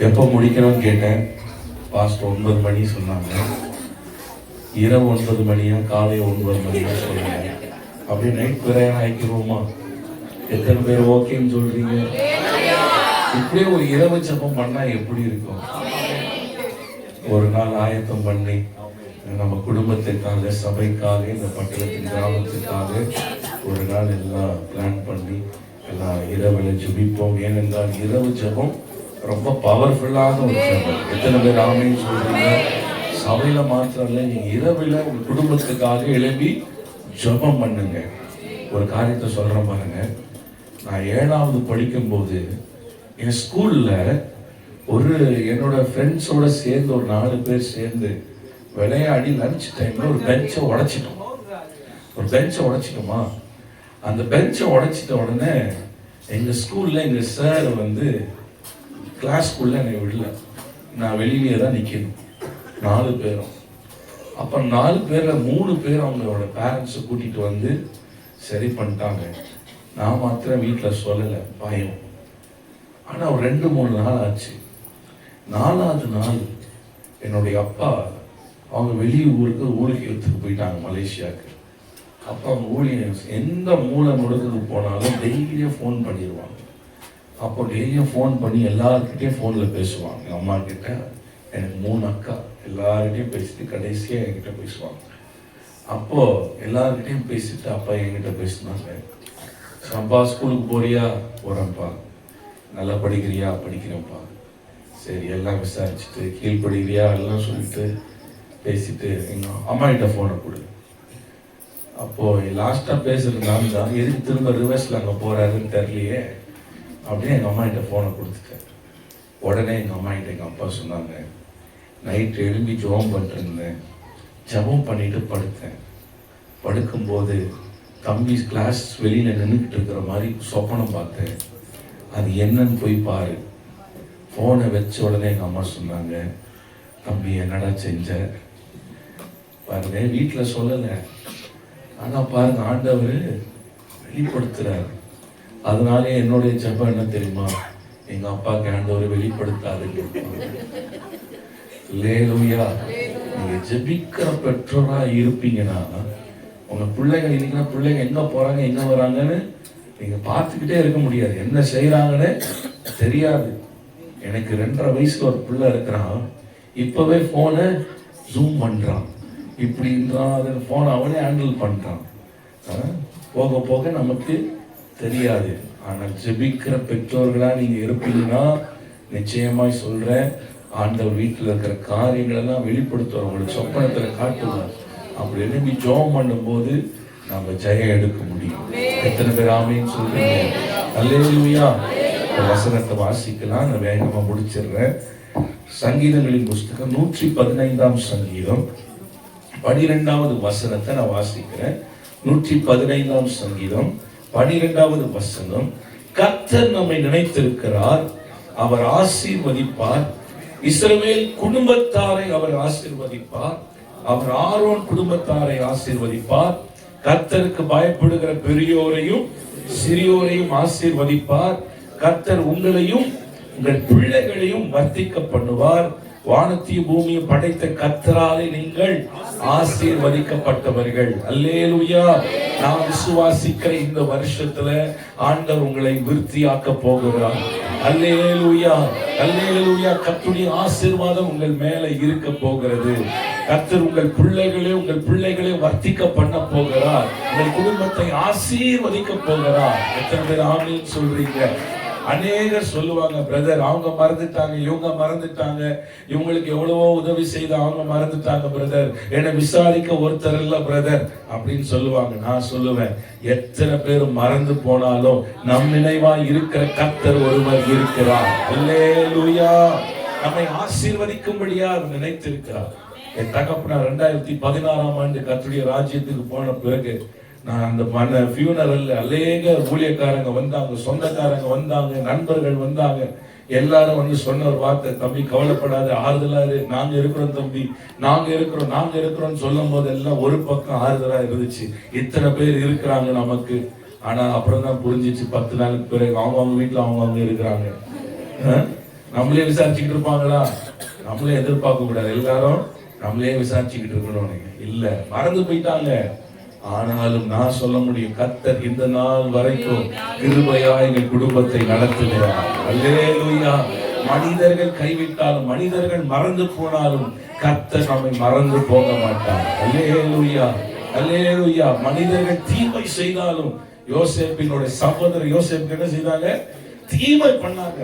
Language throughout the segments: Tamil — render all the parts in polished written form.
எப்போ முடிக்கணும்னு கேட்டேன். பாஸ்ட் 9 மணி சொன்னாங்க. இரவு 9 மணியா காலை 9 மணியா சொன்னாங்க. அப்படியே நைட் பிரயாணம் ஆக்கிடுவோமா? எத்தனை பேர் ஓகேன்னு சொல்றீங்க? இப்படியே ஒரு இரவு ஜெபம் பண்ணா எப்படி இருக்கும்? ஒரு நாள் ஆயத்தம் பண்ணி நம்ம குடும்பத்திற்காக, சபைக்காக, இந்த பட்டணத்தின் கிராமத்துக்காக ஒரு நாள் எல்லாம் பிளான் பண்ணி எல்லாம் இரவுல ஜெபிப்போம். ஏனென்றால் இரவு ஜெபம் ரொம்ப பவர்ஃபுல்லான ஒரு ஜெபம். எத்தனை பேர் ஆமென்னு சொல்றீங்க? சபையில மாத்திரம் இல்லை, நீங்க இரவுல உங்க குடும்பத்துக்காக எழுப்பி ஜெபம் பண்ணுங்க. ஒரு காரியத்தை சொல்றேன் பாருங்க. நான் 7வது படிக்கும்போது என் ஸ்கூல்ல என்னோட ஃப்ரெண்ட்ஸோட சேர்ந்து ஒரு 4 பேர் சேர்ந்து விளையாடி லஞ்ச் டைம்ல ஒரு பெஞ்சை உடைச்சிட்டோமா. அந்த பெஞ்சை உடைச்சிட்ட உடனே எங்க ஸ்கூல்ல எங்க சார் கிளாஸ்க்குள்ள என்னை விடல. நான் வெளியிலே தான் நிக்கணும், 4 பேரும். அப்ப 4 பேர்ல 3 பேர் அவங்களோட பேரண்ட்ஸை கூட்டிட்டு சரி பண்ணிட்டாங்க. நான் மாத்திரம் வீட்டில் சொல்லலை, பயம். ஆனா ஒரு 2-3 நாள் ஆச்சு. 4வது நாள் என்னுடைய அப்பா அவங்க ஊழியத்துக்கு போயிட்டாங்க, மலேசியாவுக்கு. அப்போ அவங்க ஊழியர் எந்த மூலை முடுக்குக்கு போனாலும் டெய்லியும் ஃபோன் பண்ணிடுவாங்க. அப்போ டெய்லியும் ஃபோன் பண்ணி எல்லாருக்கிட்டையும் ஃபோனில் பேசுவாங்க. எங்கள் அம்மா கிட்ட எனக்கு 3 அக்கா, எல்லார்கிட்டையும் பேசிட்டு கடைசியாக என்கிட்ட பேசுவாங்க. அப்போ எல்லார்கிட்டையும் பேசிட்டு அப்பா என்கிட்ட பேசினாங்க. அப்பா ஸ்கூலுக்கு போறியா? போறேன்ப்பா. நல்லா படிக்கிறியா? படிக்கிறேன்ப்பா. சரி, எல்லாம் விசாரிச்சுட்டு கீழ்படுகிறியா எல்லாம் சொல்லிட்டு பேசிட்டு எங்க அம்மா கிட்ட போனை கொடு. அப்போ லாஸ்டா பேசுறது நான் தான். எதுக்கு திரும்ப ரிவர்ஸ்ல அங்க போறாருன்னு தெரியலையே அப்படின்னு எங்க அம்மா கிட்ட போனை கொடுத்துட்டேன். உடனே எங்க அம்மா கிட்ட எங்க அப்பா சொன்னாங்க, நைட்டு எழும்பி ஜெபம் பண்ணிட்டு இருந்தேன், ஜெபம் பண்ணிட்டு படுத்தேன். படுக்கும்போது தம்பி கிளாஸ் வெளியில நின்றுக்கிட்டு இருக்கிற மாதிரி சொப்பனம் பார்த்தேன். அது என்னன்னு போய் பாரு. போனை வச்ச உடனே எங்க அம்மா சொன்னாங்க, தம்பி என்னடா செஞ்ச பாருங்க. வீட்டுல சொல்லல, ஆனா பாருங்க ஆண்டவர் வெளிப்படுத்துறாரு. அதனால என்னுடைய ஜெபம் என்ன தெரியுமா? எங்க அப்பாவுக்கு ஆண்டவர் வெளிப்படுத்தாதுன்னு. அல்லேலூயா. நீங்க ஜெபிக்கிற பெற்றோரா இருப்பீங்கன்னா உங்க பிள்ளைங்க இன்னைக்குன்னா பிள்ளைங்க எங்க போறாங்க எங்க வராங்கன்னு நீங்க பார்த்துக்கிட்டே இருக்க முடியாது. என்ன செய்யறாங்கன்னு தெரியாது. எனக்கு 2.5 வயசுல ஒரு பிள்ளை இருக்கிறான். இப்பவே போனை ஜூம் பண்றான், இப்படின்றான், அதை போனை அவனே ஹேண்டில் பண்றான். போக போக நமக்கு தெரியாது. ஆனா ஜெபிக்கிற பெற்றோர்களா நீங்க இருப்பீங்கன்னா நிச்சயமாய் சொல்றேன், ஆண்டவர் வீட்டில் இருக்கிற காரியங்கள் எல்லாம் வெளிப்படுத்துவார், உங்களுக்கு சொப்பனத்துல காட்டுவார். அப்படி எழுப்பி ஜெபம் பண்ணும்போது நம்ம ஜெயம் எடுக்க முடியும். எத்தனை பேர் ஆமென்னு சொல்றீங்க? அல்லேலூயா. வசனத்தை வாசிக்கலாம், நான் வேகமா முடிச்சிடுறேன். சங்கீதங்களின் புஸ்தகம் 115ஆம் சங்கீதம் 12வது வசனத்தை நான் வாசிக்கிறேன். 115ஆம் சங்கீதம் 12வது வசனம். கர்த்தர் நம்மை நினைத்திருக்கிறார், அவர் ஆசீர்வதிப்பார். இஸ்ரவேல் குடும்பத்தாரை அவர் ஆசீர்வதிப்பார். அவர் ஆரோன் குடும்பத்தாரை ஆசீர்வதிப்பார். கர்த்தருக்கு பயப்படுகிற பெரியோரையும் சிறியோரையும் ஆசீர்வதிப்பார். கர்த்தர் உங்களையும் உங்கள் பிள்ளைகளையும் வர்த்திக்க பண்ணுவார். வானத்தையும் பூமியை படைத்த கர்த்தராலே நீங்கள் ஆசீர்வதிக்கப்பட்டவர்கள். அல்லேலூயா. நான் விசுவாசிக்கிற இந்த வருஷத்துல ஆண்டவர் உங்களை விருத்தியாக்க போகிறார். அல்லேலூயா, அல்லேலூயா. கர்த்தருடைய ஆசீர்வாதம் உங்கள் மேல இருக்க போகிறது. கர்த்தர் உங்கள் பிள்ளைகளை வர்த்திக்க பண்ண போகிறார். உங்கள் குடும்பத்தை ஆசீர்வதிக்க போகிறார். எத்தனை பேர் ஆமென் சொல்றீங்க? அநேகர் சொல்லுவாங்க, பிரதர் அவங்க மறந்துட்டாங்க, இவங்க மறந்துட்டாங்க, இவங்களுக்கு எவ்வளவோ உதவி செய்து அவங்க மறந்துட்டாங்க பிரதர், என்னை விசாரிக்க ஒருத்தர் இல்ல பிரதர் அப்படின்னு சொல்லுவாங்க. நான் சொல்லுவேன், எத்தனை பேர் மறந்து போனாலும் நம் நினைவா இருக்கிற கர்த்தர் ஒருவர் இருக்கிறார். அல்லேலூயா. நம்மை ஆசீர்வதிக்கும்படியா நினைத்திருக்கிறார். என் தகப்பனார் 2016ஆம் ஆண்டு கர்த்தருடைய ராஜ்யத்துக்கு போன பிறகு நான் அந்த ஃபியூனரல்ல அநேக ஊழியக்காரங்க வந்தாங்க, சொந்தக்காரங்க வந்தாங்க, நண்பர்கள் வந்தாங்க. எல்லாரும் சொன்ன ஒரு வார்த்தை, தம்பி கவலைப்படாத, ஆறுதலா இரு, நாங்க இருக்கிறோம் தம்பி, நாங்க இருக்கிறோம் சொல்லும் போது எல்லாம் ஒரு பக்கம் ஆறுதலா இருந்துச்சு. இத்தனை பேர் இருக்கிறாங்க நமக்கு. ஆனா அப்புறம் தான் புரிஞ்சிச்சு, 10 நாளுக்கு பிறகு அவங்க வீட்டுல அவங்க இருக்கிறாங்க. நம்மளே விசாரிச்சுக்கிட்டு இருப்பாங்களா? நம்மளே எதிர்பார்க்க கூடாது. எல்லாரும் நம்மளே விசாரிச்சுக்கிட்டு இருக்கணும் இல்ல, மறந்து போயிட்டாங்க. ஆனாலும் நான் சொல்ல முடியும், கர்த்தர் இந்த நாள் வரைக்கும் கிருபையா எங்க குடும்பத்தை நடத்துகிறார். அல்லேலூயா. மனிதர்கள் கைவிட்டாலும், மனிதர்கள் மறந்து போனாலும் கர்த்தர் நம்மை மறந்து போக மாட்டார். அல்லேலூயா, அல்லேலூயா. மனிதர்கள் தீமை செய்தாலும், யோசேப்பினுடைய சகோதரர் யோசேப்புக்கு என்ன செய்தாங்க? தீமை பண்ணாங்க.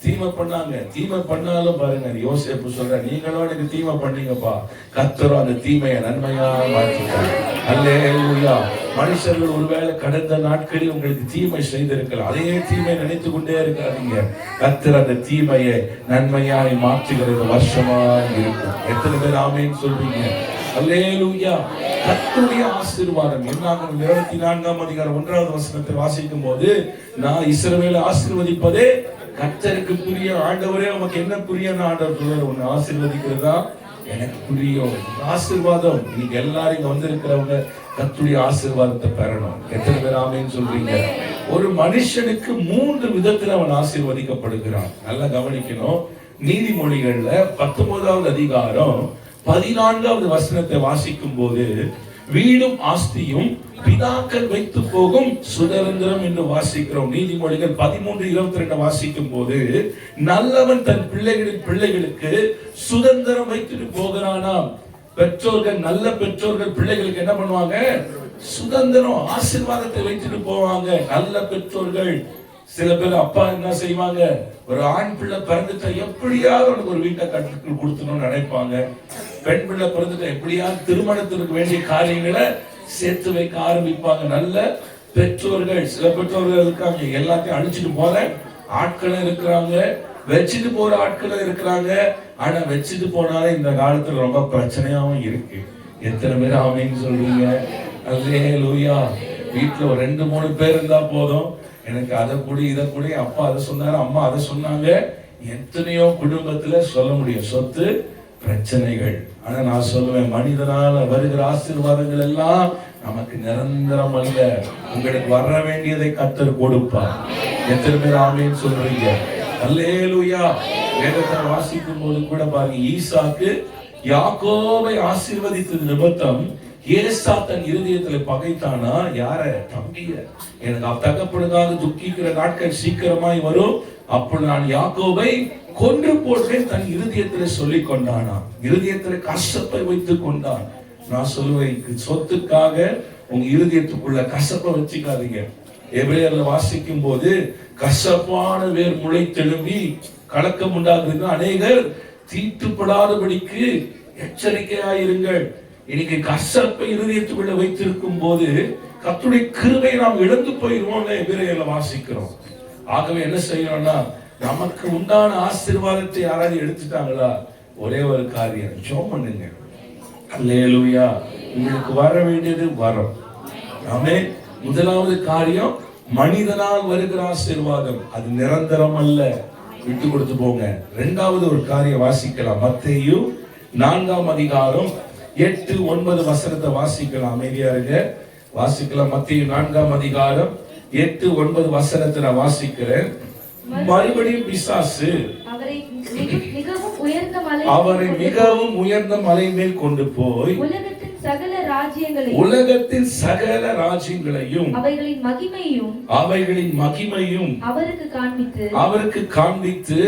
தீமை பண்ணாலும் பாருங்க, யோசேப்பு சொல்ற, நீங்களும் எனக்கு தீமை பண்ணீங்கப்பா, கர்த்தரும் அந்த தீமையை நன்மையா மாற்றிட்டார். அல்லேலூயா. மனுஷர்கள் ஒருவேளை கடந்த நாட்களில் உங்களுக்கு தீமை செய்திருக்கலாம், அதே தீமை நினைத்து கொண்டே இருக்காதீங்க. கர்த்தர் அந்த தீமையை நன்மையாய் மாற்றுகிறது வருஷமா இருக்கும். எத்தனை பேர் ஆமென் சொல்றீங்க? அல்லேலூயா. கர்த்தருடைய ஆசீர்வாதம் என்னாகும்? 24ஆம் அதிகாரம் 1வது வசனத்தை வாசிக்கும் போது, நான் இஸ்ரவேலை ஆசீர்வதிப்பதே கர்த்தருக்கு புரியும். ஆண்டவரே நமக்கு என்ன புரியும்? ஆண்டவர் உன்னை ஆசீர்வதிக்கிறதா எனக்கு புரியும். ஆசீர்வாதம். நீங்க எல்லாரும் இங்க வந்திருக்கிறவங்க கர்த்தருடைய ஆசீர்வாதத்தை பெறணும். எத்தனை பேர் ஆமென் சொல்றீங்க? ஒரு மனுஷனுக்கு 3 விதத்துல அவன் ஆசீர்வதிக்கப்படுகிறான். நல்லா கவனிக்கணும். நீதிமொழிகள்ல 19வது அதிகாரம் 14வது வசனத்தை வாசிக்கும் போது, வீடும் ஆஸ்தியும் பிதாக்கள் வைத்து போகும் சுதந்திரம் என்று வாசிக்கிறோம். நீதிமொழிகள் 13:22 வாசிக்கும் போது, நல்லவன் தன் பிள்ளைகளுக்கு சுதந்திரம் வைத்துட்டு போகிறானாம். பெற்றோர்கள், நல்ல பெற்றோர்கள் பிள்ளைகளுக்கு என்ன பண்ணுவாங்க? சுதந்திரம், ஆசீர்வாதத்தை வைத்துட்டு போவாங்க. நல்ல பெற்றோர்கள். சில பேர் அப்பா என்ன செய்வாங்க? ஒரு ஆண் பிள்ளை பிறந்துட்டா எப்படியாவது அவனுக்கு ஒரு வீட்டை கட்டி கொடுத்தணும்னு நினைப்பாங்க. பெண் பிள்ளை பிறந்துட்டா எப்படியாவது திருமணத்திற்கு வேண்டிய காரியங்களை சேர்த்து வைக்க ஆரம்பிப்பாங்க. நல்ல பெற்றோர்கள். சில பெற்றோர்கள் இருக்காங்க, எல்லாத்தையும் அழிச்சிட்டு போற ஆட்களும் இருக்கிறாங்க, வச்சுட்டு போற ஆட்களும் இருக்கிறாங்க. ஆனா வச்சுட்டு போனாலே இந்த காலத்துல ரொம்ப பிரச்சனையாவும் இருக்கு. எத்தனை பேர் ஆமென் சொல்றீங்க? அல்லேலூயா. வீட்டுல ஒரு 2-3 பேர் இருந்தா போதும், எனக்கு அதை கூடி இதை கூடி, அப்பா அதை சொன்னாரு, அம்மா அதை சொன்னாங்க. எத்தனையோ குடும்பத்துல சொல்ல முடியும் சொத்து பிரச்சனைகள். ஆனா நான் சொல்லுவேன், மனிதனால வருகிற ஆசீர்வாதங்கள் எல்லாம் நமக்கு நிரந்தரம் அல்ல. உங்களுக்கு வர வேண்டியதை கர்த்தர் கொடுப்பார். எத்தனை பேர் ஆமென் சொல்றீங்க? அல்லேலூயா. வேதத்தை வாசிக்கும் போது கூட பாருங்க, ஈசாக்கு யாக்கோபை ஆசீர்வதித்தது நிமித்தம் ஏசா தன் இருதயத்துல பகைத்தானா? யார? தம்பிய. எனக்கு தகப்பனுக்காக துக்கிக்கிற நாட்கள் சீக்கிரமாய் வரும், அப்ப நான் யாக்கோபை கொன்று போட்டேன் தன் இருதயத்துல சொல்லிக் கொண்டானா. இருதயத்துல கசப்பை வைத்துக் கொண்டான். நான் சொல்லுவேன், சொத்துக்காக உங்க இருதயத்துக்குள்ள கசப்பை வச்சுக்காதீங்க. எபிரேயர்ல வாசிக்கும் போது, கசப்பான வேர் முளைத்தெழும்பி கலக்கம் உண்டாகுது, அநேகர் தீட்டுப்படாதபடிக்கு எச்சரிக்கையாயிருங்கள். இன்னைக்கு கசப்பை இருதயத்துக்குள்ள வைத்திருக்கும் போது கர்த்தருடைய கிருபையை நாம் இழந்து போயிடுவோம். எபிரேயர்ல வாசிக்கிறோம். ஆகவே என்ன செய்யணும்னா, நமக்கு உண்டான ஆசீர்வாதத்தை யாராவது எடுத்துட்டாங்களா, ஒரே ஒரு காரியம், ஜெபம் பண்ணுங்க. அல்லேலூயா. உங்களுக்கு வர வேண்டியது வரும். ஆமென். முதலாவது காரியம், மனிதனால் வருகிற ஆசீர்வாதம் அது நிரந்தரம் அல்ல, விட்டு கொடுத்து போங்க. இரண்டாவது ஒரு காரியம் வாசிக்கலாம். மத்தேயு 4ஆம் அதிகாரம் 8-9 வசனத்தை வாசிக்கலாம். அமைதியா இருங்க, வாசிக்கலாம். மத்தேயு 4ஆம் அதிகாரம் 8-9 வசனத்தை நான் வாசிக்கிறேன். மறுபடியும் பிசாசு அவரை மிகவும் உயர்ந்த மலை மேல் கொண்டு போய் உலகத்தின் சகல ராஜ்யங்களையும் அவைகளின் மகிமையும் அவருக்கு காண்பித்து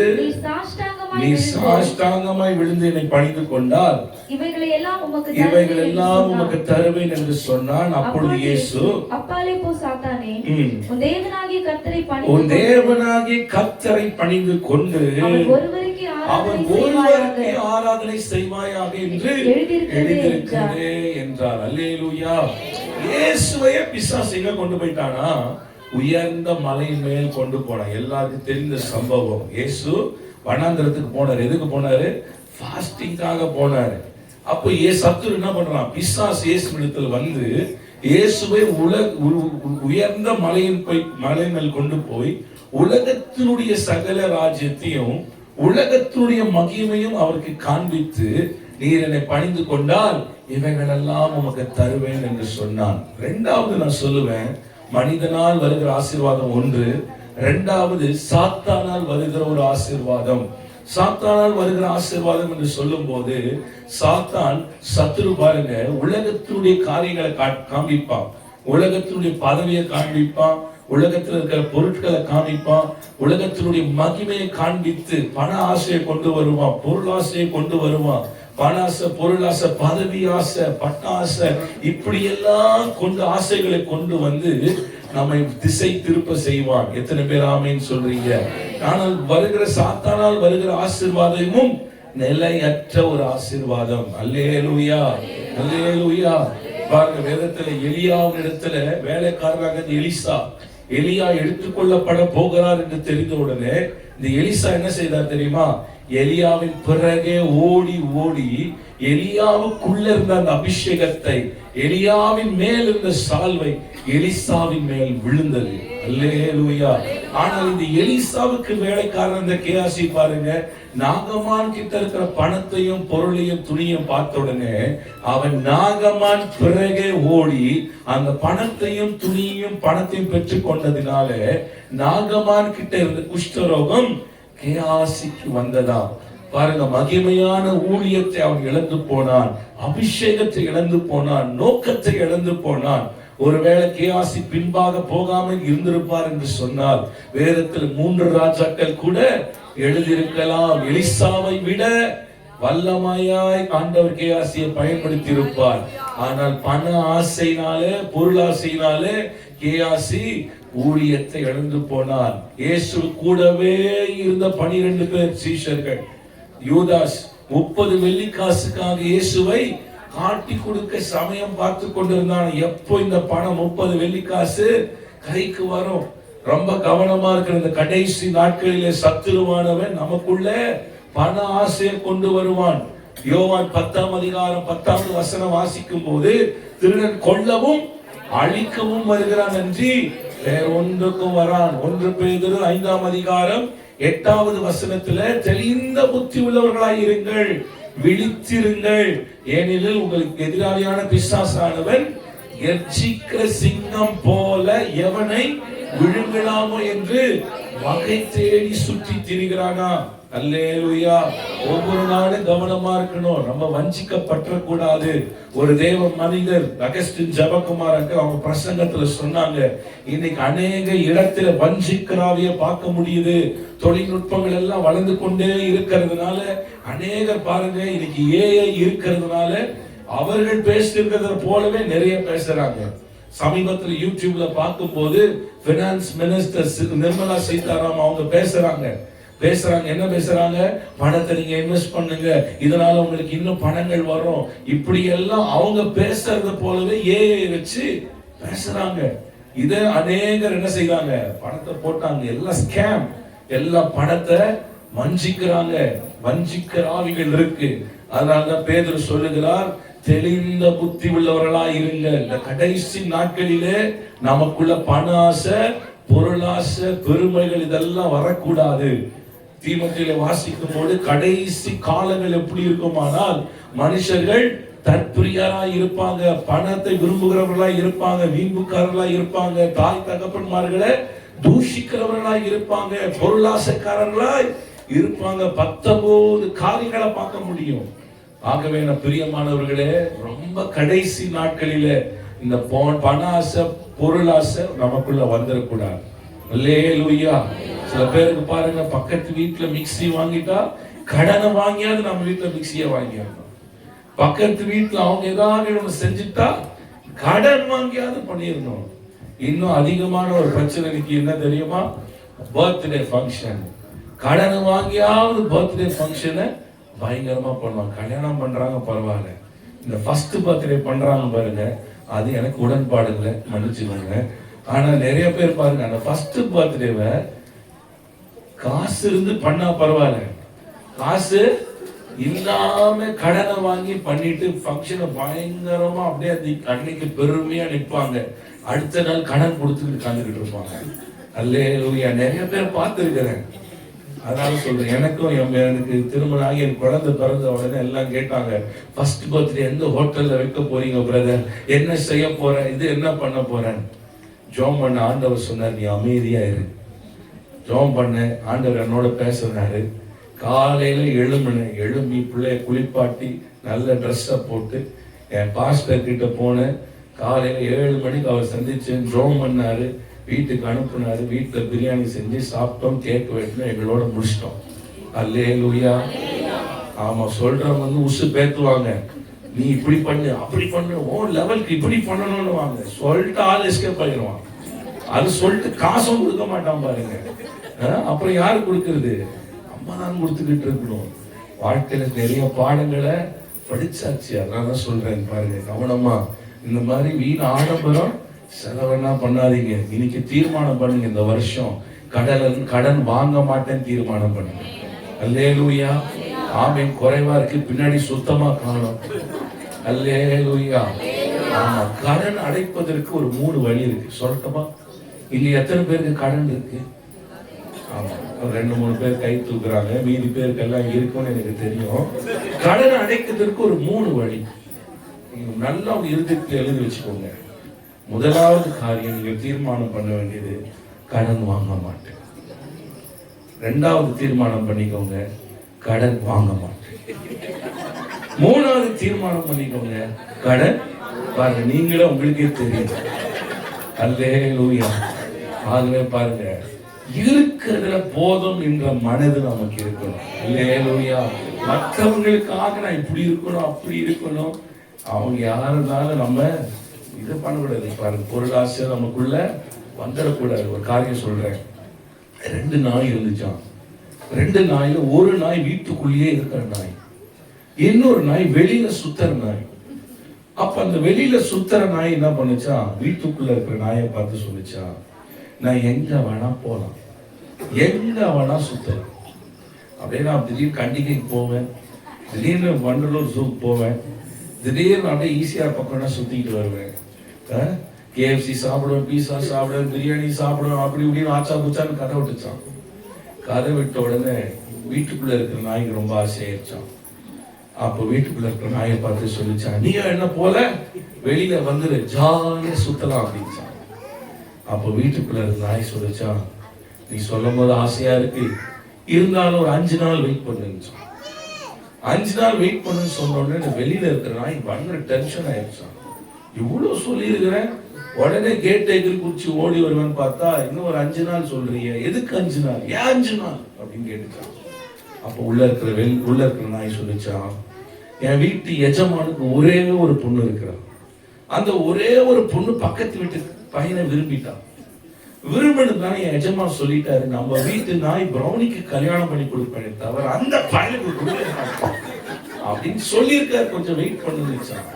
நீ சாஷ்டாங்கமாய் விழுந்து என்னை பணிந்து கொண்டால் இவைகள் எல்லாம் உமக்கு தருவேன் என்று சொன்னான். அப்பொழுது இயேசு, அப்பாலே போ சாத்தானே, உன் தேவனாகிய கர்த்தரை பணிந்து கொண்டு அவர் ஒருவருக்கே ஆராதனை செய்வாயாக என்று எழுதியிருக்கிறதே என்றார். அல்லேலூயா. இயேசுவையே பிசாசு எங்க கொண்டு போயிட்டானா? உயர்ந்த மலை மேல் கொண்டு போனான். எல்லாருக்கும் தெரிந்த சம்பவம். இயேசு வனாந்திரத்துக்கு போனார். எதுக்கு போனாரு? ஃபாஸ்டிங்காக போனாரு. அப்போ சத்துரு என்ன பண்றான்? பிசாசு இயேசுவிடத்தில் வந்து இயேசுவை உயர்ந்த மலை மேல் கொண்டு போய் உலகத்தினுடைய சகல ராஜ்யத்தையும் உலகத்தினுடைய மகிமையும் அவருக்கு காண்பித்து, நீர் என்னை பணிந்து கொண்டால் இவைகளெல்லாம் உமக்கு தருவேன் என்று சொன்னான். இரண்டாவது நான் சொல்லுவேன், மனிதனால் வருகிற ஆசீர்வாதம் ஒன்று. இரண்டாவது சாத்தானால் வருகிற ஒரு ஆசீர்வாதம். சாத்தானால் வருகிற ஆசீர்வாதம் என்று சொல்லும் போது, சாத்தான் சத்துரு பாருங்க, உலகத்தினுடைய காரியங்களை காண்பிப்பான், உலகத்தினுடைய பதவியை காண்பிப்பான், உலகத்தில் இருக்கிற பொருட்களை காண்பிப்பான், உலகத்தினுடைய மகிமையை காண்பித்து பண ஆசையை கொண்டு வருவான், பொருள் ஆசையை கொண்டு வருவான். பண ஆசை, பொருள் ஆசை, பதவி ஆசை, பட்ட ஆசை, இப்படி எல்லாம் கொண்டு ஆசைகளை கொண்டு வந்து நம்மை திசை திருப்ப செய்வான். எத்தனை பேர் ஆமேன்னு சொல்றீங்க? ஆனால் வருகிற சாத்தானால் வருகிற ஆசீர்வாதமும் நிலையற்ற ஒரு ஆசீர்வாதம். அல்லேலூயா, அல்லேலூயா. பாருங்க, வேதத்துல எலியாவின் இடத்துல வேலைக்காரராக எலியா எடுத்துக்கொள்ளப்பட போகிறார் என்று தெரிந்த உடனே இந்த எலிசா என்ன செய்தார் தெரியுமா? எலியாவின் பிறகே ஓடி ஓடி எலியாவுக்குள்ள இருந்த அந்த அபிஷேகத்தை, எலியாவின் மேல் இருந்த சால்வை எலிசாவின் மேல் விழுந்தது. அல்லேலூயா. ஆனால் இந்த எலிசாவுக்கு வேலைக்காரன் இந்த கேயாசி பாருங்க, நாகமான் கிட்ட இருக்கிற பணத்தையும் பொருளையும் துணியும் பார்த்த உடனே அவன் நாகமான் பிறகே ஓடி அந்த பணத்தையும் துணியையும் பணத்தையும் பெற்றுக் கொண்டதினால நாகமான் கிட்ட இருந்த குஷ்டரோகம் கேயாசிக்கு வந்ததா பாருங்க. மகிமையான ஊழியத்தை அவன் இழந்து போனான், அபிஷேகத்தை இழந்து போனான், நோக்கத்தை இழந்து போனான். ஒருவேளை கேயாசி பின்பாக போகாமல் இருந்திருப்பார் என்று சொன்னால் வேதத்தில் 3 ராஜாக்கள் கூட எழுதியிருக்கலாம். எலிசாவை விட வல்லமையாய் ஆண்டவர் கேயாசியை பயன்படுத்தி இருப்பார். ஆனால் பண ஆசையினாலே, பொருள் ஆசையினாலே கேயாசி ஊழியத்தை இழந்து போனார். இயேசு கூடவே இருந்த 12 பேர் சீஷர்கள், யூதாஸ் 30 வெள்ளிக்காசுக்காக இயேசுவை காட்டி கொடுக்க சமயம் பார்த்து கொண்டிருந்தான். எப்போ இந்த பணம் 30 வெள்ளிக்காசு கைக்கு வரும்? ரொம்ப கவனமா இருக்கிற இந்த கடைசி நாட்களிலே சத்துருவானவன் நமக்குள்ள பண ஆசையை கொண்டு வருவான். யோவான் 10ஆம் அதிகாரம் 10வது வசனம் வாசிக்கும் போது, திருடன் கொல்லவும் அழிக்கவும் வருகிறான் என்று வேற ஒன்றுக்கும் வரான். 1 பேதுரு 5ஆம் அதிகாரம் 8வது வசனத்துல, தெளிந்த புத்தி உள்ளவர்களாய் இருங்கள், விழித்திருங்கள், ஏனெனில் உங்களுக்கு எதிராளியான பிசாசானவன் கர்ஜிக்கிற சிங்கம் போல எவனை விழுங்கலாமோ என்று வகை தேடி சுற்றி திரிகிறானா. அல்லேலூயா. ஒவ்வொரு நாளும் கவனமா இருக்கணும், நம்ம வஞ்சிக்கப்பட்ட கூடாது. ஒரு தேவ மனிதர் அகஸ்டின் ஜெபக்குமார் அவங்க பிரசங்கத்துல சொன்னாங்க, இன்னைக்கு அநேக இடத்துல வஞ்சிக்கிறாவிய பார்க்க முடியுது. தொழில்நுட்பங்கள் எல்லாம் வளர்ந்து கொண்டே இருக்கிறதுனால அநேகர் பாருங்க, இன்னைக்கு ஏஐ இருக்கிறதுனால அவர்கள் பேசிருக்கிறத போலவே நிறைய பேசுறாங்க. சமீபத்தில் யூடியூப்ல பார்க்கும் போது பினான்ஸ் மினிஸ்டர் நிர்மலா சீதாராமன் அவங்க பேசுறாங்க. என்ன பேசுறாங்க? பணத்தை நீங்க இன்வெஸ்ட் பண்ணுங்க, இதனால உங்களுக்கு இன்னும் பணங்கள் வரும், இப்படி எல்லாம் அவங்க பேசுறத போலவே ஏஐ வச்சு பேசுறாங்க. இத அநேகர் என்ன செய்றாங்க? பணத்தை போட்டாங்க, எல்லாம் ஸ்கேம், எல்லா பணத்தை வஞ்சிக்கிறாங்க. வஞ்சிக்கிற ஆவிகள் இருக்கு. அதனாலதான் பேதுரு சொல்லுகிறார், தெளிந்த புத்தி உள்ளவர்களா இருங்க. இந்த கடைசி நாட்களிலே நமக்குள்ள பண ஆசை, பொருளாசை, பெருமைகள் இதெல்லாம் வரக்கூடாது. தீமோத்தேயுல வாசிக்கும் போது கடைசி காலங்கள் எப்படி இருக்குமானால், மனுஷர்கள் தற்பிரியராய் இருப்பாங்க, பணத்தை விரும்புகிறவர்களாய் இருப்பாங்க, வீம்புக்காரர்களாய் இருப்பாங்க, தாய் தகப்பன்மார்களை தூஷிக்கிறவர்களாய் இருப்பாங்க, பொருளாசைக்காரர்களாய் இருப்பாங்க. 19 காரியங்களை பார்க்க முடியும். ஆகவே நான் பிரியமானவர்களே, ரொம்ப கடைசி நாட்களிலே இந்த பண ஆசை, பொருள் ஆசை நமக்குள்ள வந்துடக்கூடாது. அல்லேலூயா. சில பேருக்கு பாருங்க, பக்கத்து வீட்டுல மிக்ஸி வாங்கிட்டா கடனை வாங்கியாவது நம்ம வீட்டுல மிக்ஸியை வாங்கிடணும். பக்கத்து வீட்டுல அவங்க ஏதாவது செஞ்சுட்டா கடன் வாங்கியாவது பண்ணிடணும். இன்னும் அதிகமான ஒரு பிரச்சனைக்கு என்ன தெரியுமா? Birthday function. கடனை வாங்கியாவது பர்த்டே ஃபங்க்ஷனை பயங்கரமா பண்ணுவாங்க. கல்யாணம் பண்றாங்க பரவாயில்ல, இந்த ஃபர்ஸ்ட் பர்த்டே பண்றாங்க பாருங்க, அது எனக்கு உடன்பாடு இல்லை, மன்னிச்சுக்கோங்க. ஆனா நிறைய பேர் பாருங்க, அந்த ஃபர்ஸ்ட் பர்த்டேவை காசு இருந்து பண்ணா பரவாயில்ல, காசு இல்லாம கடனை வாங்கி பண்ணிட்டு ஃபங்க்ஷனை பயங்கரமா அப்படியே அன்னைக்கு பெருமையா நிற்பாங்க. அடுத்த நாள் கடன் கொடுத்துட்டு உட்காந்துக்கிட்டு இருப்பாங்க. அல்லேலூயா. நிறைய பேர் பார்த்துருக்கிறேன். அதனால சொல்றேன், எனக்கு திருமணம் ஆகி என் குழந்தை பிறந்த உடனே எல்லாம் கேட்டாங்க, ஃபர்ஸ்ட் பர்த்டே எந்த ஹோட்டல்ல வைக்க போறீங்க பிரதர், என்ன செய்ய போற, இது என்ன பண்ண போறேன்? ஜோம் பண்ண ஆண்டவர் சொன்னார், நீ அமைதியா இரு, ஜெபம் பண்ணேன். ஆண்டவர் என்னோட பேசுறாரு. காலையில எழும்பி பிள்ளைய குளிப்பாட்டி நல்ல ட்ரெஸ்ஸை போட்டு என் பாஸ்டர் கிட்ட போனேன். காலையில 7 மணிக்கு அவர் சந்திச்சேன். ஜெபம் பண்ணாரு, வீட்டுக்கு அனுப்புனாரு. வீட்டுல பிரியாணி செஞ்சு சாப்பிட்டோம், கேக் வெட்டினோம், எங்களோட முடிச்சிட்டோம். அல்லேலூயா. ஆமா, சொல்றவங்க வந்து உசு பேத்துவாங்க, நீ இப்படி பண்ணு அப்படி பண்ணு, ஓ லெவலுக்கு இப்படி பண்ணணும்னு வாங்க. சொல்லிட்டு ஆள் எஸ்கேப் ஆகிடுவான். அது சொல்லிட்டு காசும் கொடுக்க மாட்டான் பாருங்க. அப்புறம் யாரு கொடுக்கறது? அம்மா தான் கொடுத்துக்கிட்டு இருக்கணும். வாழ்க்கையில நிறைய பாடங்களை படிச்சாச்சு. அதான் சொல்றேன் பாருங்க, கவனமா இந்த மாதிரி வீண் ஆடம்பரம் செலவென்னா பண்ணாதீங்க. இன்னைக்கு தீர்மானம் பண்ணுங்க, இந்த வருஷம் கடன் வாங்க மாட்டேன்னு தீர்மானம் பண்ணுங்க. அல்லேலூயா. ஆமென். குறைவா இருக்கு, பின்னாடி சுத்தமா காணும். அல்லேலூயா. ஆமா, கடன் அடைப்பதற்கு ஒரு 3 வழி இருக்கு. சொல்லட்டுமா? இங்க எத்தனை பேருக்கு கடன் இருக்கு? ஆமா, 2-3 பேர் கை தூக்குறாங்க, மீதி பேருக்கு எல்லாம் இருக்கும்னு எனக்கு தெரியும். கடன் அடைக்கிறதுக்கு ஒரு 3 வழி. நீங்க நல்லா இறுதிக்கு எழுதி வச்சுக்கோங்க. முதலாவது காரியம், நீங்க தீர்மானம் பண்ண வேண்டியது, கடன் வாங்க மாட்டேன். 2வது தீர்மானம் பண்ணிக்கோங்க, கடன் வாங்க மாட்டேன். 3வது தீர்மானம் பண்ணிக்கோங்க, கடன் பாருங்க, நீங்களே உங்களுக்கே தெரியும். அல்லேலூயா. ஆகவே பாருங்க, இருக்கிறதுல போதும் என்ற மனது நமக்கு இருக்கணும். அல்லேலூயா. மற்றவங்களுக்காக நான் இப்படி இருக்கணும் அப்படி இருக்கணும், அவங்க யாருனாலும் நம்ம இது பண்ணக்கூடாது. பாருங்க, பொருளாசை நமக்குள்ள வந்துடக்கூடாது. ஒரு காரியம் சொல்றேன். 2 நாய் இருந்துச்சான். 2 நாயில ஒரு நாய் வீட்டுக்குள்ளேயே இருக்கிற நாய், இன்னொரு நாய் வெளியில சுத்தற நாய். அப்ப அந்த வெளியில சுத்தற நாய் என்ன பண்ணுச்சா, வீட்டுக்குள்ள இருக்கிற நாயை பார்த்து சொல்லிச்சா, நான் எங்க வேணா போலாம், எங்க வேணா சுத்தலாம். அப்படியே நான் திடீர்னு கண்டிகைக்கு போவேன், திடீர்னு வண்டலூர் ஜூக்கு போவேன், திடீர்னு அப்படியே ஈஸியாக பக்கம்னா சுத்திக்கிட்டு வருவேன். கேஎஃப்சி சாப்பிடுவேன், பீஸா சாப்பிடுவேன், பிரியாணி சாப்பிடுவேன், அப்படி இப்படின்னு ஆச்சா குச்சான்னு கதை விட்டுச்சான். கதை விட்ட உடனே வீட்டுக்குள்ள இருக்கிற நாய்க்கு ரொம்ப ஆசையாயிருச்சான். அப்போ வீட்டுக்குள்ள இருக்கிற நாயை பார்த்து சொல்லிச்சான், நீ என்ன போல வெளியில வந்துரு, ஜாலியா சுத்தலாம் அப்படின்ச்சான். அப்போ வீட்டுக்குள்ள இருக்கிற நாய் சொல்லிச்சான், நீ சொல்லும் போது ஆசையா இருக்கு, இருந்தாலும் ஒரு 5 நாள் வெயிட் பண்ணுச்சான். 5 நாள் வெயிட் பண்ணுன்னு சொன்ன உடனே வெளியில இருக்கிற நாய் பயங்கர டென்ஷன் ஆயிடுச்சான். இவ்வளவு சொல்லியிருக்கிறேன், உடனே கேட் எகிரி குச்சி ஓடி வருவேன்னு பார்த்தா இன்னும் ஒரு 5 நாள் சொல்றீங்க, எதுக்கு 5 நாள், ஏன் 5 நாள் அப்படின்னு கேட்டுச்சான். அப்போ உள்ள இருக்கிற நாய் சொல்லிச்சான், என் வீட்டு எஜமானுக்கு ஒரே ஒரு பொண்ணு இருக்கிறான், அந்த ஒரே ஒரு பொண்ணு பக்கத்து வீட்டு பையனை விரும்பிட்டான். விரும்பினதுனால என் எஜமான் சொல்லிட்டாரு, நம்ம வீட்டு நாய் பிரௌனிக்கு கல்யாணம் பண்ணி கொடுப்பேனே தவிர அந்த பையனுக்கு கொடுக்க மாட்டேன் அப்படின்னு சொல்லியிருக்காரு. கொஞ்சம் வெயிட் பண்ணுச்சான்.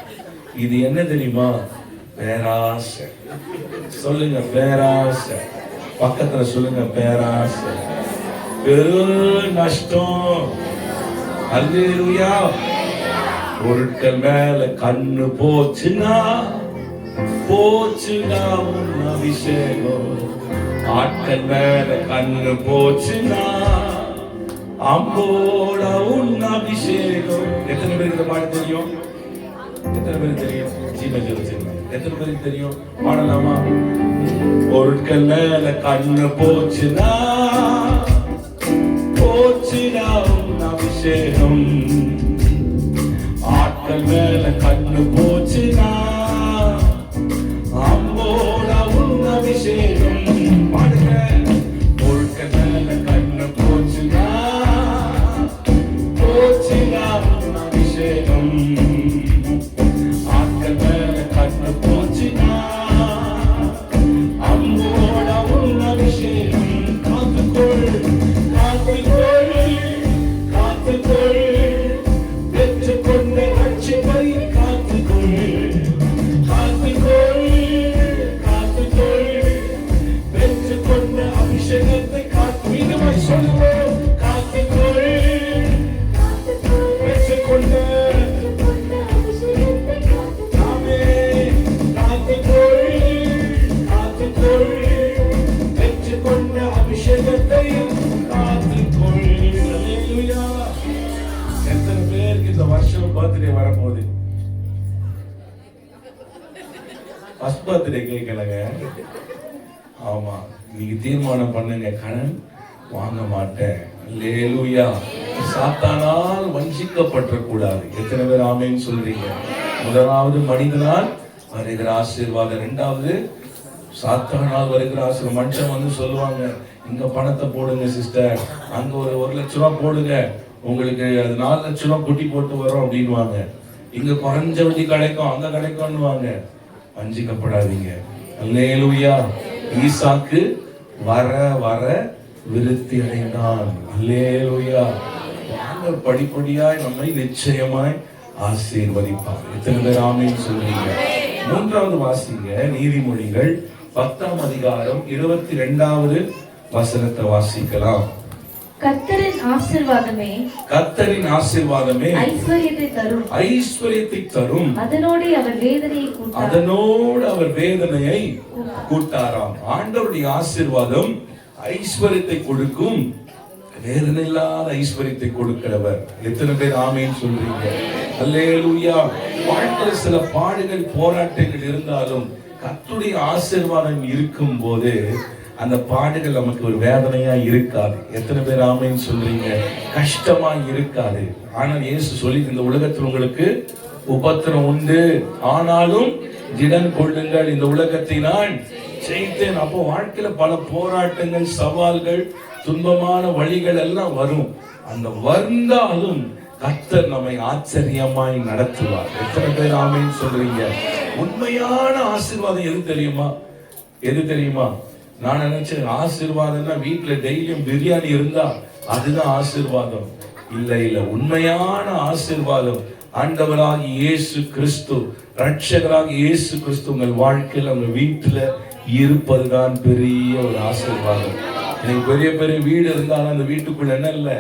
இது என்ன தெரியுமா? பேராசை. சொல்லுங்க, பேராசை. பக்கத்துல சொல்லுங்க, பேராசை. பெரும் நஷ்டம். அல்லேலூயா. பொருட்கள் மேல கண்ணு போச்சுன்னா உன் அபிஷேகம். ஆட்கள் மேல கண்ணு போச்சுன்னா அம்போட உன் அபிஷேகம். எத்தனை பேருக்கு இந்த பாட்டு தெரியும்? எத்தனை பேருக்கு தெரியும்? எத்தனை பேருக்கு தெரியும்? பாடலாமா? பொருட்கள் மேல கண்ணு போச்சுனா உன் அபிஷேகம். ஆட்கள் மேல கண்ணு போச்சுனா அம்போட உன் அபிஷேகம். பாடுங்க. பொருட்கள் மேல கண்ணு போச்சுனா உன் அபிஷேகம். வரப்போகுது. ஃபர்ஸ்ட் பர்த்டே கேட்கலங்க. ஆமா, நீங்க தீர்மானம் பண்ணுங்க, கடன் வாங்க மாட்டேன். அல்லேலூயா. சாத்தானால் வஞ்சிக்கப்பட்ட கூடாது. எத்தனை பேர் ஆமென் சொல்றீங்க? முதலாவது மனிதனால் வருகிற ஆசீர்வாதம், இரண்டாவது சாத்தானால் வருகிற ஆசீர்வாதம். மனுஷன் வந்து சொல்லுவாங்க, இங்க பணத்தை போடுங்க சிஸ்டர், அங்க ஒரு 1 லட்சம் ரூபாய் போடுங்க, உங்களுக்கு அது 4 லட்சம் ரூபாய் குட்டி போட்டு வரும் அப்படின்வாங்க. இங்க குறைஞ்ச வட்டி கிடைக்கும், அங்க கிடைக்கும்னுவாங்க. வஞ்சிக்கப்படாதீங்க. அல்லேலூயா. ஈசாக்கு வர வர விருத்தி அடைந்தான். அல்லேலூயா. ஆண்டவர் படிப்படியாய் நம்மை நிச்சயமாய் ஆசீர்வதிப்பார். எத்தனை பேர் ஆமென் சொல்றீங்க? மூன்றாவது வாசிங்க, நீதிமொழிகள் 10ஆம் அதிகாரம் 22வது வசனத்தை வாசிக்கலாம். கர்த்தரின் ஆசீர்வாதமே, கர்த்தரின் ஆசீர்வாதமே ஐஸ்வரியத்தை தரும், ஐஸ்வரியத்தை தரும். அதனோடு அவர் வேதனையை கூட்டார், அதனோடு அவர் வேதனையை கூட்டாராம். ஆண்டவருடைய ஆசீர்வாதம் ஐஸ்வரியத்தை கொடுக்கும், வேதனை இல்லாத ஐஸ்வரியத்தை கொடுக்கிறவர். எத்தனை பேர் ஆமென் சொல்றீங்க? அல்லேலூயா. வாழ்க்கையில் சில பாடுகள் போராட்டங்கள் இருந்தாலும் கர்த்தருடைய ஆசீர்வாதம் இருக்கும் போது அந்த பாடுகள் நமக்கு ஒரு வேதனையா இருக்காது. எத்தனை பேர் ஆமென் சொல்றீங்க? கஷ்டமா இருக்காது. ஆனால் இயேசு சொல்லி, இந்த உலகத்தில் உங்களுக்கு உபத்திரம் உண்டு, ஆனாலும் திடன் கொள்ளுங்கள், இந்த உலகத்தை நான் ஜெயித்தேன். அப்போ வாழ்க்கையில பல போராட்டங்கள், சவால்கள், துன்பமான வழிகள் எல்லாம் வரும். அந்த வந்தாலும் கர்த்தர் நம்மை ஆச்சரியமாய் நடத்துவார். எத்தனை பேர் ஆமென் சொல்றீங்க? உண்மையான ஆசீர்வாதம் எது தெரியுமா? எது தெரியுமா? நான் நினைச்சேன் ஆசீர்வாதம்னா வீட்டுல டெய்லியும் பிரியாணி இருந்தா அதுதான் ஆசீர்வாதம். இல்ல, உண்மையான ஆசீர்வாதம் ஆண்டவராகிய இயேசு கிறிஸ்து, ரட்சகராகிய இயேசு கிறிஸ்து உங்கள் வாழ்க்கையில் உங்க வீட்டுல இருப்பதுதான் பெரிய ஒரு ஆசீர்வாதம். எனக்கு பெரிய பெரிய வீடு இருந்தாலும் அந்த வீட்டுக்குள்ள என்ன இல்லை,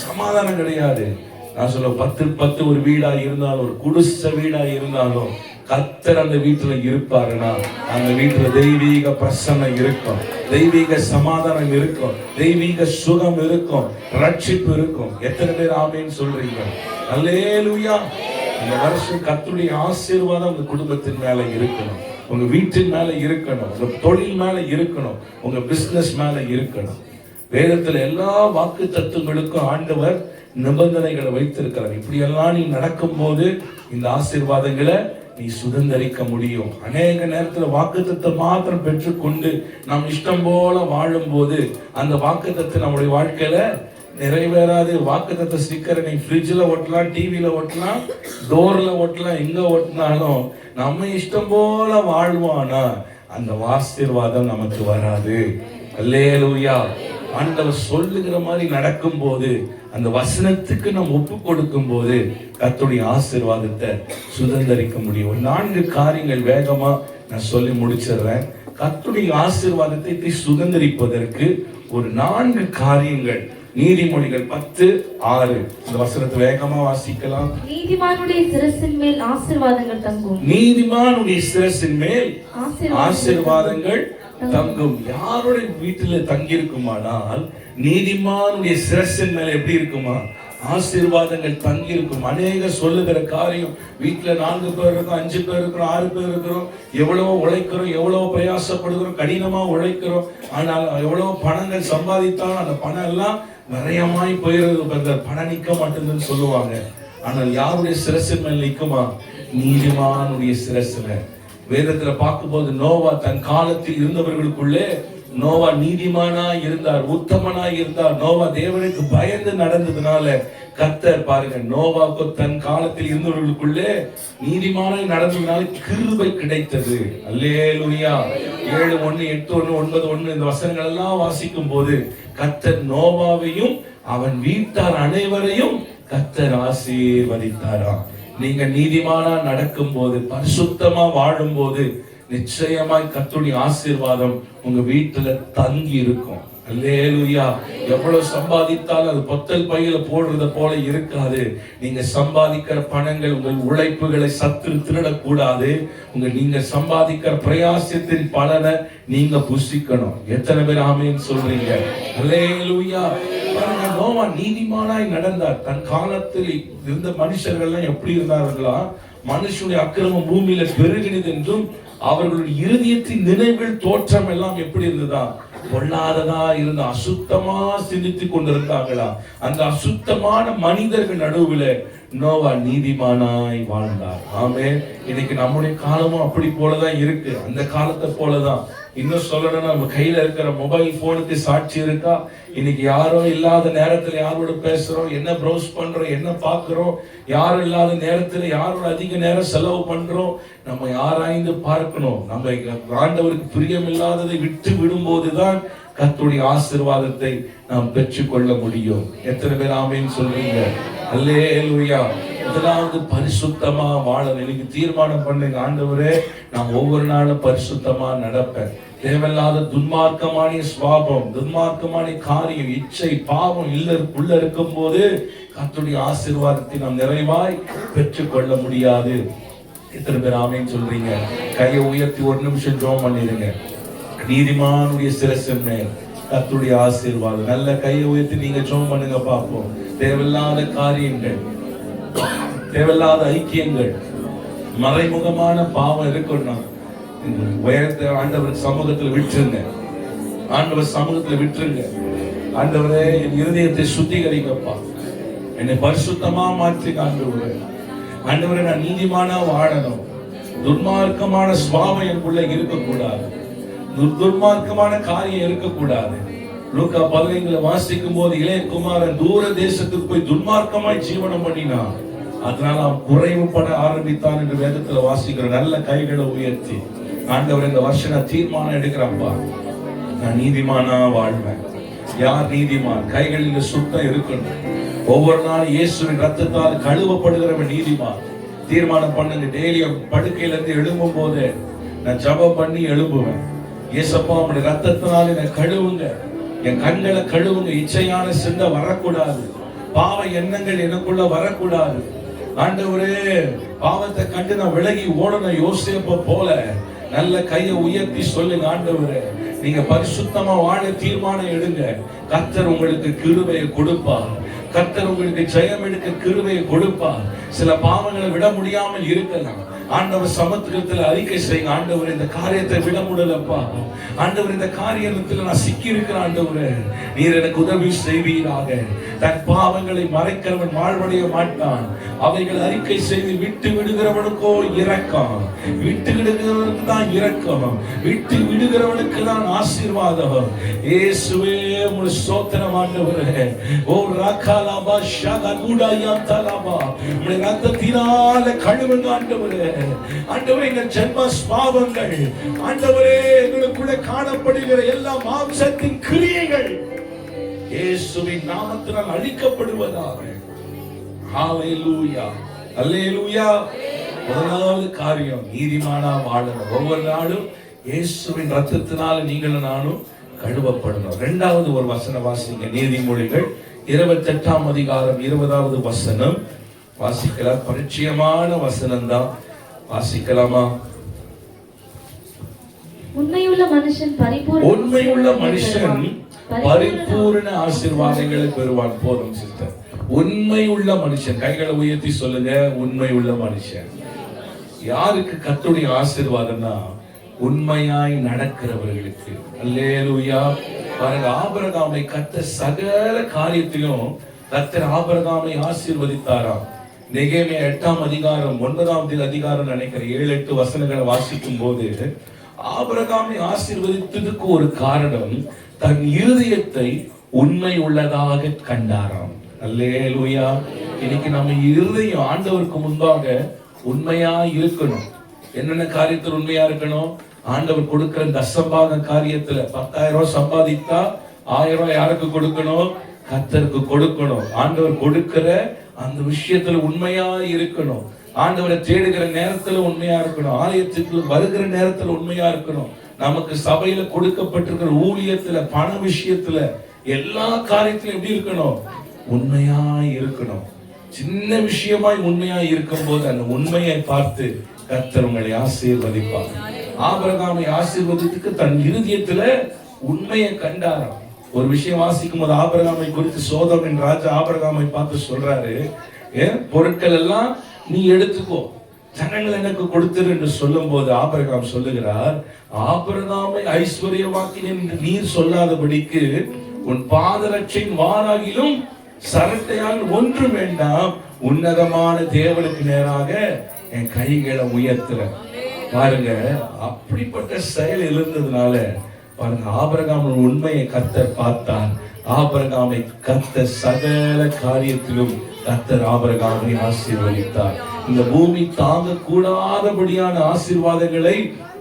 சமாதானம் கிடையாது. நான் சொல்ல 10 ஒரு வீடா இருந்தாலும், ஒரு குடிசை வீடா இருந்தாலும், கர்த்தர் அந்த வீட்டுல இருப்பாருன்னா அந்த வீட்டுல தெய்வீக பிரசன்னம் இருக்கும், தெய்வீக சமாதானம் இருக்கும், தெய்வீக சுகம் இருக்கும், ரட்சிப்பு இருக்கும். எத்தனை பேர் ஆமென் சொல்றீங்க? அல்லேலூயா. இந்த வருஷம் கர்த்தருடைய ஆசீர்வாதம் உங்க குடும்பத்தின் மேல இருக்கணும், உங்க வீட்டின் மேல இருக்கணும், உங்க தொழில் மேல இருக்கணும், உங்க பிசினஸ் மேல இருக்கணும். வேதத்துல எல்லா வாக்கு தத்துவங்களுக்கும் ஆண்டவர் நிபந்தனைகளை வைத்திருக்கிறார். இப்படி எல்லாம் நீ நடக்கும் போது இந்த ஆசீர்வாதங்களை நீ சுதந்திரிக்க முடியும். அநேக நேரத்துல வாக்குத்தத்தை மாத்திரம் பெற்றுக்கொண்டு நாம் இஷ்டம் போல வாழும் போது அந்த வாக்குத்தத்தை நம்முடைய வாழ்க்கையில நிறைவேறாது. வாக்குத்தத்த ஸ்டிக்கரை நீ ஃப்ரிட்ஜில் ஒட்டலாம், டிவியில ஒட்டலாம், டோர்ல ஒட்டலாம், எங்க ஒட்டினாலும் நம்ம இஷ்டம் போல வாழ்வானா அந்த ஆசீர்வாதம் நமக்கு வராது. அல்லேலூயா. ஆண்டவர் சொல்லுகிற மாதிரி நடக்கும் போது, அந்த வசனத்துக்கு நாம் ஒப்பு கொடுக்கும் போது கர்த்தருடைய ஆசீர்வாதத்தை சுதந்திரிக்க முடியும். 4 காரியங்கள் வேகமா நான் சொல்லி முடிச்சிடுறேன். கர்த்தருடைய ஆசீர்வாதத்தை சுதந்திரிப்பதற்கு ஒரு 4 காரியங்கள். நீதிமொழிகள் 10:6 இந்த வசனத்தை வேகமா வாசிக்கலாம். நீதிமானுடைய சிரசின் மேல் ஆசீர்வாதங்கள் தங்கும், நீதிமானுடைய சிரசின் மேல் ஆசீர்வாதங்கள் தங்கும். யாருடைய வீட்டுல தங்கி இருக்குமானால் நீதிமானுடைய சிரசின் மேல எப்படி இருக்குமா? ஆசீர்வாதங்கள் தங்கி இருக்கும். அநேக சொல்லுகிற காரியம், வீட்டுல 4 பேர் இருக்கும், 5 பேர் இருக்கிறோம், 6 பேர் இருக்கிறோம், எவ்வளவோ உழைக்கிறோம், எவ்வளவோ பிரயாசப்படுகிறோம், கடினமா உழைக்கிறோம். ஆனால் எவ்வளவோ பணங்கள் சம்பாதித்தாலும் அந்த பணம் எல்லாம் விரயமாய் போயிடுறது, பணம் நிக்க மாட்டேங்குதுன்னு சொல்லுவாங்க. ஆனால் யாருடைய சிரசின் மேல் நிற்குமா? நீதிமானுடைய சிரசுல. வேதத்துல பார்க்கும்போது நோவா தன் காலத்தில் இருந்தவர்களுக்குள்ளே நோவா நீதிமானா இருந்தார், உத்தமனா இருந்தார். நோவா தேவனுக்கு பயந்து நடந்ததுனால கர்த்தர் பாருங்க, நோவாவுக்கு தன் காலத்தில் இருந்தவர்களுக்குள்ளே நீதிமானாய் நடந்ததுனால கிருபை கிடைத்தது. அல்லேலூயா. 7:1, 8:1, 9:1 இந்த வசனங்கள் எல்லாம் வாசிக்கும் போது கர்த்தர் நோவாவையும் அவன் வீட்டார் அனைவரையும் கர்த்தர் ஆசீர்வதித்தாராம். நீங்க நீதிமானா நடக்கும் போது, பரிசுத்தமா வாழும் போது நிச்சயமாய் கர்த்தருடைய ஆசீர்வாதம் உங்க வீட்டுல தங்கி இருக்கும். அல்லேலூயா. எவ்வளவு சம்பாதித்தாலும் அது பொத்தல் பையில போடுறத போல இருக்காது. நீங்க சம்பாதிக்கிற பணங்கள் உங்கள் உழைப்புகளை சத்துரு திருடக்கூடாது. நீங்க சம்பாதிக்கிற பிரயாசத்தின் பலனை நீங்க புசிக்கணும். எத்தனை பேர் ஆமென் சொல்றீங்க? அல்லேலூயா. நோவா நீதிமானாய் நடந்தார். தன் காலத்தில் இருந்த மனுஷர்கள் எப்படி இருந்தார்களா? மனுஷனுடைய அக்கிரமம் பூமியில பெருகினது என்றும் அவர்களுடைய இருதயத்தின் நினைவில் தோற்றம் எல்லாம் எப்படி இருந்ததா? பொல்லாததா இருந்து அசுத்தமா சிந்தித்து கொண்டிருந்தாங்களா, அந்த அசுத்தமான மனிதர்கள் நடுவில் நோவா நீதிமானாய் வாழ்ந்தார். ஆமென். இன்னைக்கு நம்முடைய காலமும் அப்படி போலதான் இருக்கு, அந்த காலத்தை போலதான். இன்னும் சொல்லணும்னா நம்ம கையில இருக்கிற மொபைல் போனுக்கு சாட்சி இருக்கா? இன்னைக்கு யாரோ இல்லாத நேரத்துல யாரோட பேசுறோம், என்ன ப்ரௌஸ் பண்றோம், என்ன பார்க்கிறோம், யாரும் இல்லாத நேரத்துல யாரோட அதிக நேரம் செலவு பண்றோம், நம்ம ஆராய்ந்து பார்க்கணும். நம்ம ஆண்டவருக்கு பிரியமில்லாததை விட்டு விடும்போதுதான் கர்த்தருடைய ஆசீர்வாதத்தை நாம் பெற்றுக்கொள்ள முடியும். எத்தனை பேர் ஆமென் சொல்றீங்க? அல்லேலூயா. முதலாவது பரிசுத்தமா வாழ எனக்கு தீர்மானம் பண்ணுங்க. ஆண்டவரே, நான் ஒவ்வொரு நாளும் பரிசுத்தமா நடப்பேன். தேவையில்லாத துன்மார்க்கமான சுவாபம், துன்மார்க்கமான காரியம், இச்சை, பாவம் உள்ள இருக்கும் போது கர்த்தருடைய ஆசீர்வாதத்தை நாம் நிறைவாய் பெற்றுக்கொள்ள முடியாது. எத்தனை பேர் ஆமென் சொல்றீங்க? கையை உயர்த்தி ஒரு நிமிஷம் ஜெபம் பண்ணிடுங்க. நீதிமானுடைய சிரசின் மேல் கர்த்தருடைய ஆசீர்வாதம். நல்ல கையை உயர்த்தி நீங்க ஜெபம் பண்ணுங்க பார்ப்போம். தேவையில்லாத காரியங்கள், தேவையில்லாத ஐக்கியங்கள், மறைமுகமான பாவம் இருக்குன்னா உயரத்தை ஆண்டவர் சமூகத்தில் விட்டுருங்க. ஆண்டவர் சமூகத்தில் விட்டுருங்க. ஆண்டவரே, என் இருதயத்தை சுத்திகரிக்கப்பா, என்னை பரிசுத்தமா மாற்றி ஆண்டவரே. ஆண்டவரே, நான் நீதிமானா வாழணும். துன்மார்க்கமான சுவாபம் எனக்குள்ள இருக்கக்கூடாது, துன்மார்க்கமான காரியம் இருக்கக்கூடாது. லூக்கா 15 வாசிக்கும் போது இளைய குமாரன் தூர தேசத்துக்கு போய் துன்மார்க்கமாய் ஜீவனம் பண்ணினான், அதனால அவன் குறைவுபட ஆரம்பித்தான் என்று வேதத்துல வாசிக்கிற. நல்ல கைகளை உயர்த்தி ஆண்டவர், இந்த வருஷம் நான் தீர்மானம் எடுக்கிறப்பா, நான் நீதிமானா வாழ்வேன். யார் நீதிமான்? கைகளில் சுத்தம் இருக்கணும். ஒவ்வொரு நாளும் இயேசுவின் ரத்தத்தால் கழுவப்படுகிறவன் நீதிமான். தீர்மானம் பண்ணுங்க. டெய்லியும் படுக்கையில இருந்து எழும்பும் போது நான் ஜெபம் பண்ணி எழும்புவேன். இயேசப்பா, உங்களுடைய ரத்தத்தினால என்னை கழுவுங்க, என் கண்களை கழுவுங்க. இச்சையான சிந்தை வரக்கூடாது, பாவ எண்ணங்கள் எனக்குள்ள வரக்கூடாது. ஆண்டவரே, பாவத்தை கண்டு நான் விலகி ஓடணும். யோசேப்பை போல நல்ல கையை உயர்த்தி சொல்லுங்க, ஆண்டவரே, நீங்க பரிசுத்தமா வாழ தீர்மானம் எடுங்க. கர்த்தர் உங்களுக்கு கிருபையை கொடுப்பார். கர்த்தர் உங்களுக்கு ஜெயம் எடுக்க கிருபையை கொடுப்பார். சில பாவங்களை விட முடியாமல் இருக்கலாம். ஆண்டவர் சமத்துவத்தில் அறிக்கை செய்யுங்க. ஆண்டவர், இந்த காரியத்தை விட முடியலப்பா. ஆண்டவர், இந்த காரியத்தில் நான் சிக்கி இருக்கிறேன். ஆண்டவரே, நீர் எனக்கு உதவி செய்வீராக. தன் பாவங்களை மறைக்கிறவன் வாழ்வடைய மாட்டான். அவைகளை அறிக்கை செய்து விட்டு விடுகிறவனுக்கோ இரக்கம். விட்டு விடுகிறவனுக்கு தான் இரக்கம், விட்டு விடுகிறவனுக்கு தான் ஆசீர்வாதம். இயேசுவே, உம்முடைய ஸ்தோத்திரம் ஆண்டவரே. ஓ ராகாலாபா ஷககுடாயா தலாபா, உம்முடைய ரத்தத்தினால கழுவுங்க ஆண்டவரே. ஆண்டவரே, எங்கள் ஜென்ம பாவங்கள், ஆண்டவரே, எங்களுக்குள்ள காணப்படுகிற எல்லா மாம்சத்தின் கிரியைகள் இயேசுவின் நாமத்தினால் அழிக்கப்படுவதாக. ஹல்லேலூயா, ஹல்லேலூயா. முதலாவது காரியம், நீதிமானா வாழணும். ஒவ்வொரு நாளும் இயேசுவின் ரத்தத்தினால் நீங்களும் நானும் கழுவப்படணும். இரண்டாவது ஒரு வசனம் வாசிங்க. நீதிமொழிகள் 28ஆம் அதிகாரம் 20வது வசனம் வாசிக்கலாம். பரிச்சயமான வசனம் தான், வாசிக்கலாமா? உண்மையுள்ள மனுஷன் பரிபூரண ஆசீர்வாதங்களை பெறுவான். போதும் சிஸ்டர். உண்மையுள்ள மனுஷன், கைகளை உயர்த்தி சொல்லுங்க. உண்மையுள்ள மனுஷன் யாருக்கு கர்த்தருடைய ஆசீர்வாதம்னா, உண்மையாய் நடக்கிறவர்களுக்கு. அல்லேலூயா. பாருங்க, ஆபிரகாமை கர்த்தர் சகல காரியத்திலும் கர்த்தர் ஆபிரகாமை ஆசீர்வதித்தாராம். நெகேமியா 8ஆம் அதிகாரம் 9ஆம் அதிகாரம் நினைக்கிற 7-8 வசனங்களை வாசிக்கும் போது, ஆபிரகாமை ஆசீர்வதித்ததுக்கு ஒரு காரணம், தன் இருதயத்தை உண்மை உள்ளதாக கண்டாராம். அல்லேலூயா. இன்னைக்கு நம்ம இருதயம் ஆண்டவருக்கு முன்பாக உண்மையா இருக்கணும். என்னென்ன காரியத்தில் உண்மையா இருக்கணும்? ஆண்டவர் கொடுக்கிற தசம்பாக காரியத்துல 10,000 சம்பாதித்தா 1,000 யாருக்கு கொடுக்கணும்? கர்த்தருக்கு கொடுக்கணும். ஆண்டவர் கொடுக்கிற அந்த விஷயத்துல உண்மையா இருக்கணும். ஆண்டவரை தேடுகிற நேரத்துல உண்மையா இருக்கணும். ஆலயத்துக்கு வருகிற நேரத்துல உண்மையா இருக்கணும். நமக்கு சபையில கொடுக்கப்பட்டிருக்கிற ஊழியத்துல, பண விஷயத்துல, எல்லா காரியத்திலும் எப்படி இருக்கணும்? உண்மையா இருக்கணும். சின்ன விஷயமாய் உண்மையா இருக்கும் போது அந்த உண்மையை பார்த்து கர்த்தர் உங்களை ஆசீர்வதிப்பார். ஆபிரகாமை ஆசீர்வதித்துக்கு தன் இருதயத்துல உண்மையை கண்டாராம். ஒரு விஷயம் வாசிக்கும் போது ஆபிரகாமை குறித்து சோதோமின் ராஜா ஆபிரகாமை பார்த்து சொல்றாரு, பொருட்கள் எல்லாம் நீ எடுத்துக்கோ, ஜனங்கள் எனக்கு கொடுத்திரு என்று சொல்லும் போது ஆபிரகாம் சொல்லுகிறார், ஆபிரகாமை ஐஸ்வர்யவாக்கினேன் என்று நீர் சொல்லாதபடிக்கு உன் பாதரட்சின் வாராகிலும் சரட்டையால் ஒன்று வேண்டாம், உன்னதமான தேவனுக்கு நேராக என் கைகளை உயர்த்துற. பாருங்க, அப்படிப்பட்ட செயல் இருந்ததுனால பாருங்க, ஆபிரகாம் உண்மையை கர்த்தர் பார்த்தார். ஆபிரகாமை கர்த்தர் சகல காரியத்திலும் கர்த்தர் ஆபிரகாமை ஆசீர்வதித்தார். இந்த பூமி தாங்க கூடாதபடியான ஆசீர்வாதங்களை